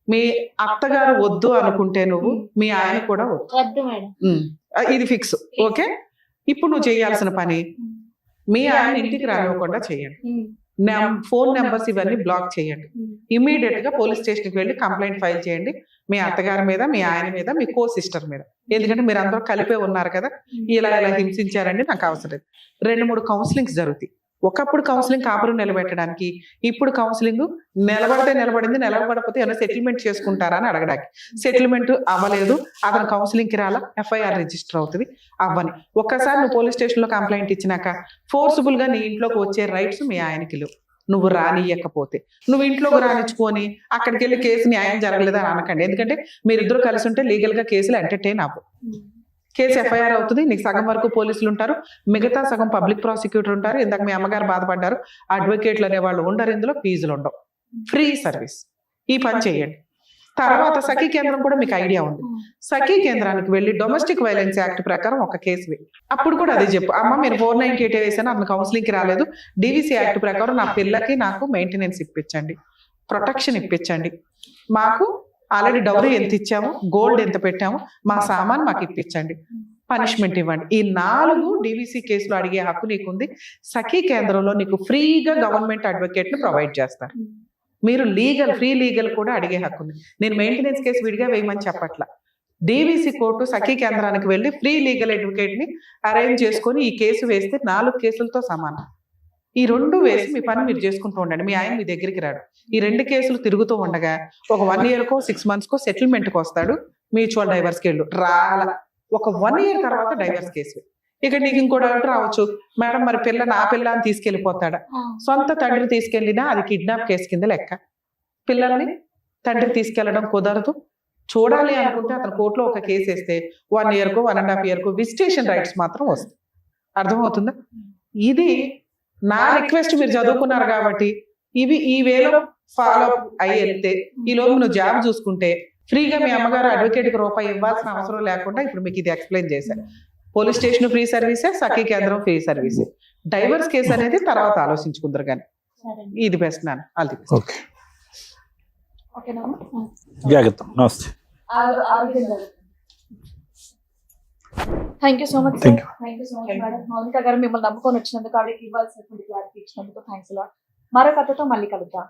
మీ అత్తగారు వద్దు అనుకుంటే నువ్వు, మీ ఆయన కూడా వద్దు. ఇది ఫిక్స్. ఓకే? ఇప్పుడు నువ్వు చేయాల్సిన పని, మీ ఆయన ఇంటికి రానివ్వకుండా చేయండి. ఫోన్ నెంబర్స్ ఇవన్నీ బ్లాక్ చేయండి. ఇమీడియట్ గా పోలీస్ స్టేషన్కి వెళ్ళి కంప్లైంట్ ఫైల్ చేయండి, మీ అత్తగారి మీద, మీ ఆయన మీద, మీ కో సిస్టర్ మీద. ఎందుకంటే మీరు అందరూ కలిపే ఉన్నారు కదా, ఇలా హింసించారండి, నాకు అవసరం లేదు. 2-3 కౌన్సిలింగ్స్ జరుగుతాయి. ఒకప్పుడు కౌన్సిలింగ్ కాపురం నిలబెట్టడానికి, ఇప్పుడు కౌన్సిలింగ్ నిలబడితే నిలబడింది, నిలబడకపోతే ఏమైనా సెటిల్మెంట్ చేసుకుంటారా అని అడగడానికి. సెటిల్మెంట్ అవ్వలేదు, అతను కౌన్సిలింగ్కి రాలా, ఎఫ్ఐఆర్ రిజిస్టర్ అవుతుంది. అవ్వని ఒక్కసారి నువ్వు పోలీస్ స్టేషన్లో కంప్లైంట్ ఇచ్చినాక ఫోర్స్ఫుల్ గా నీ ఇంట్లోకి వచ్చే రైట్స్ మీ ఆయనకి లేవు. నువ్వు రానియకపోతే, నువ్వు ఇంట్లోకి రానిచ్చుకొని అక్కడికి వెళ్ళి కేసు న్యాయం జరగలేదు అని అనకండి. ఎందుకంటే మీరిద్దరు కలిసి ఉంటే లీగల్ గా కేసులు ఎంటర్టైన్ అవ్వు. కేసు ఎఫ్ఐఆర్ అవుతుంది, నీకు సగం వరకు పోలీసులు ఉంటారు, మిగతా సగం పబ్లిక్ ప్రాసిక్యూటర్ ఉంటారు. ఇందాక మీ అమ్మగారు బాధపడ్డారు, అడ్వకేట్లు అనే వాళ్ళు ఉండరు, ఇందులో ఫీజులు ఉండవు, ఫ్రీ సర్వీస్. ఈ పని చేయండి. తర్వాత సఖీ కేంద్రం కూడా మీకు ఐడియా ఉంది. సఖీ కేంద్రానికి వెళ్ళి డొమెస్టిక్ వైలెన్స్ యాక్ట్ ప్రకారం ఒక కేసు వేయి. అప్పుడు కూడా అదే చెప్పు, అమ్మ మీరు 498 వేసాను, అతను కౌన్సిలింగ్కి రాలేదు, డివిసి యాక్ట్ ప్రకారం నా పిల్లకి నాకు మెయింటెనెన్స్ ఇప్పించండి, ప్రొటెక్షన్ ఇప్పించండి, మాకు ఆల్రెడీ డౌరీ ఎంత ఇచ్చాము, గోల్డ్ ఎంత పెట్టాము, మా సామాన్ మాకు ఇప్పించండి, పనిష్మెంట్ ఇవ్వండి. ఈ 4 డివిసి కేసులు అడిగే హక్కు నీకుంది. సఖీ కేంద్రంలో నీకు ఫ్రీగా గవర్నమెంట్ అడ్వకేట్ ని ప్రొవైడ్ చేస్తారు. మీరు ఫ్రీ లీగల్ కూడా అడిగే హక్కు ఉంది. నేను మెయింటెనెన్స్ కేసు విడిగా వేయమని చెప్పట్లా. డివిసి కోర్టు సఖీ కేంద్రానికి వెళ్ళి ఫ్రీ లీగల్ అడ్వకేట్ ని అరేంజ్ చేసుకొని ఈ కేసు వేస్తే 4 కేసులతో సమానం. ఈ 2 వేసి మీ పని మీరు చేసుకుంటూ ఉండండి. మీ ఆయన మీ దగ్గరికి రాడు. ఈ 2 కేసులు తిరుగుతూ ఉండగా ఒక 1 yearకో 6 monthsకో సెటిల్మెంట్కి వస్తాడు. మ్యూచువల్ డైవర్స్కి వెళ్ళు రాల ఒక 1 year తర్వాత డైవర్స్ కేసు. ఇక నీకు ఇంకో డౌట్ రావచ్చు, మేడం మరి నా పిల్ల అని తీసుకెళ్లిపోతాడా? సొంత తండ్రి తీసుకెళ్లినా అది కిడ్నాప్ కేసు కింద లెక్క. పిల్లల్ని తండ్రి తీసుకెళ్లడం కుదరదు. చూడాలి అనుకుంటే అతను కోర్టులో ఒక కేసు వేస్తే 1 yearకో 1.5 yearకో విజిటేషన్ రైట్స్ మాత్రం వస్తాయి. అర్థమవుతుందా? ఇది నా రిక్వెస్ట్. మీరు చదువుకున్నారు కాబట్టి ఈ వేలో ఫాలో అయ్యి వెళ్తే ఈ లోపు నువ్వు జాబ్ చూసుకుంటే ఫ్రీగా మీ అమ్మగారు అడ్వకేట్కి రూపాయి ఇవ్వాల్సిన అవసరం లేకుండా ఇప్పుడు మీకు ఇది ఎక్స్ప్లెయిన్ చేశాను. పోలీస్ స్టేషన్ ఫ్రీ సర్వీసే, సఖీ కేంద్రం ఫ్రీ సర్వీసే. డైవర్స్ కేసు అనేది తర్వాత ఆలోచించుకుందరు కానీ ఇది బెస్ట్ నాన్న. అది ఓకే, జాగ్రత్త. నమస్తే. Thank you so much. Thank you. Thank you so much madam. Mounika గారు మిమ్మల్ని నమ్ముకొని వచ్చినందుకు, ఆవిడకి ఇవ్వాల్సినటువంటి క్లారిటీ ఇచ్చినందుకు థ్యాంక్స్ లాట్. మరో కథతో మళ్ళీ కలుద్దాం.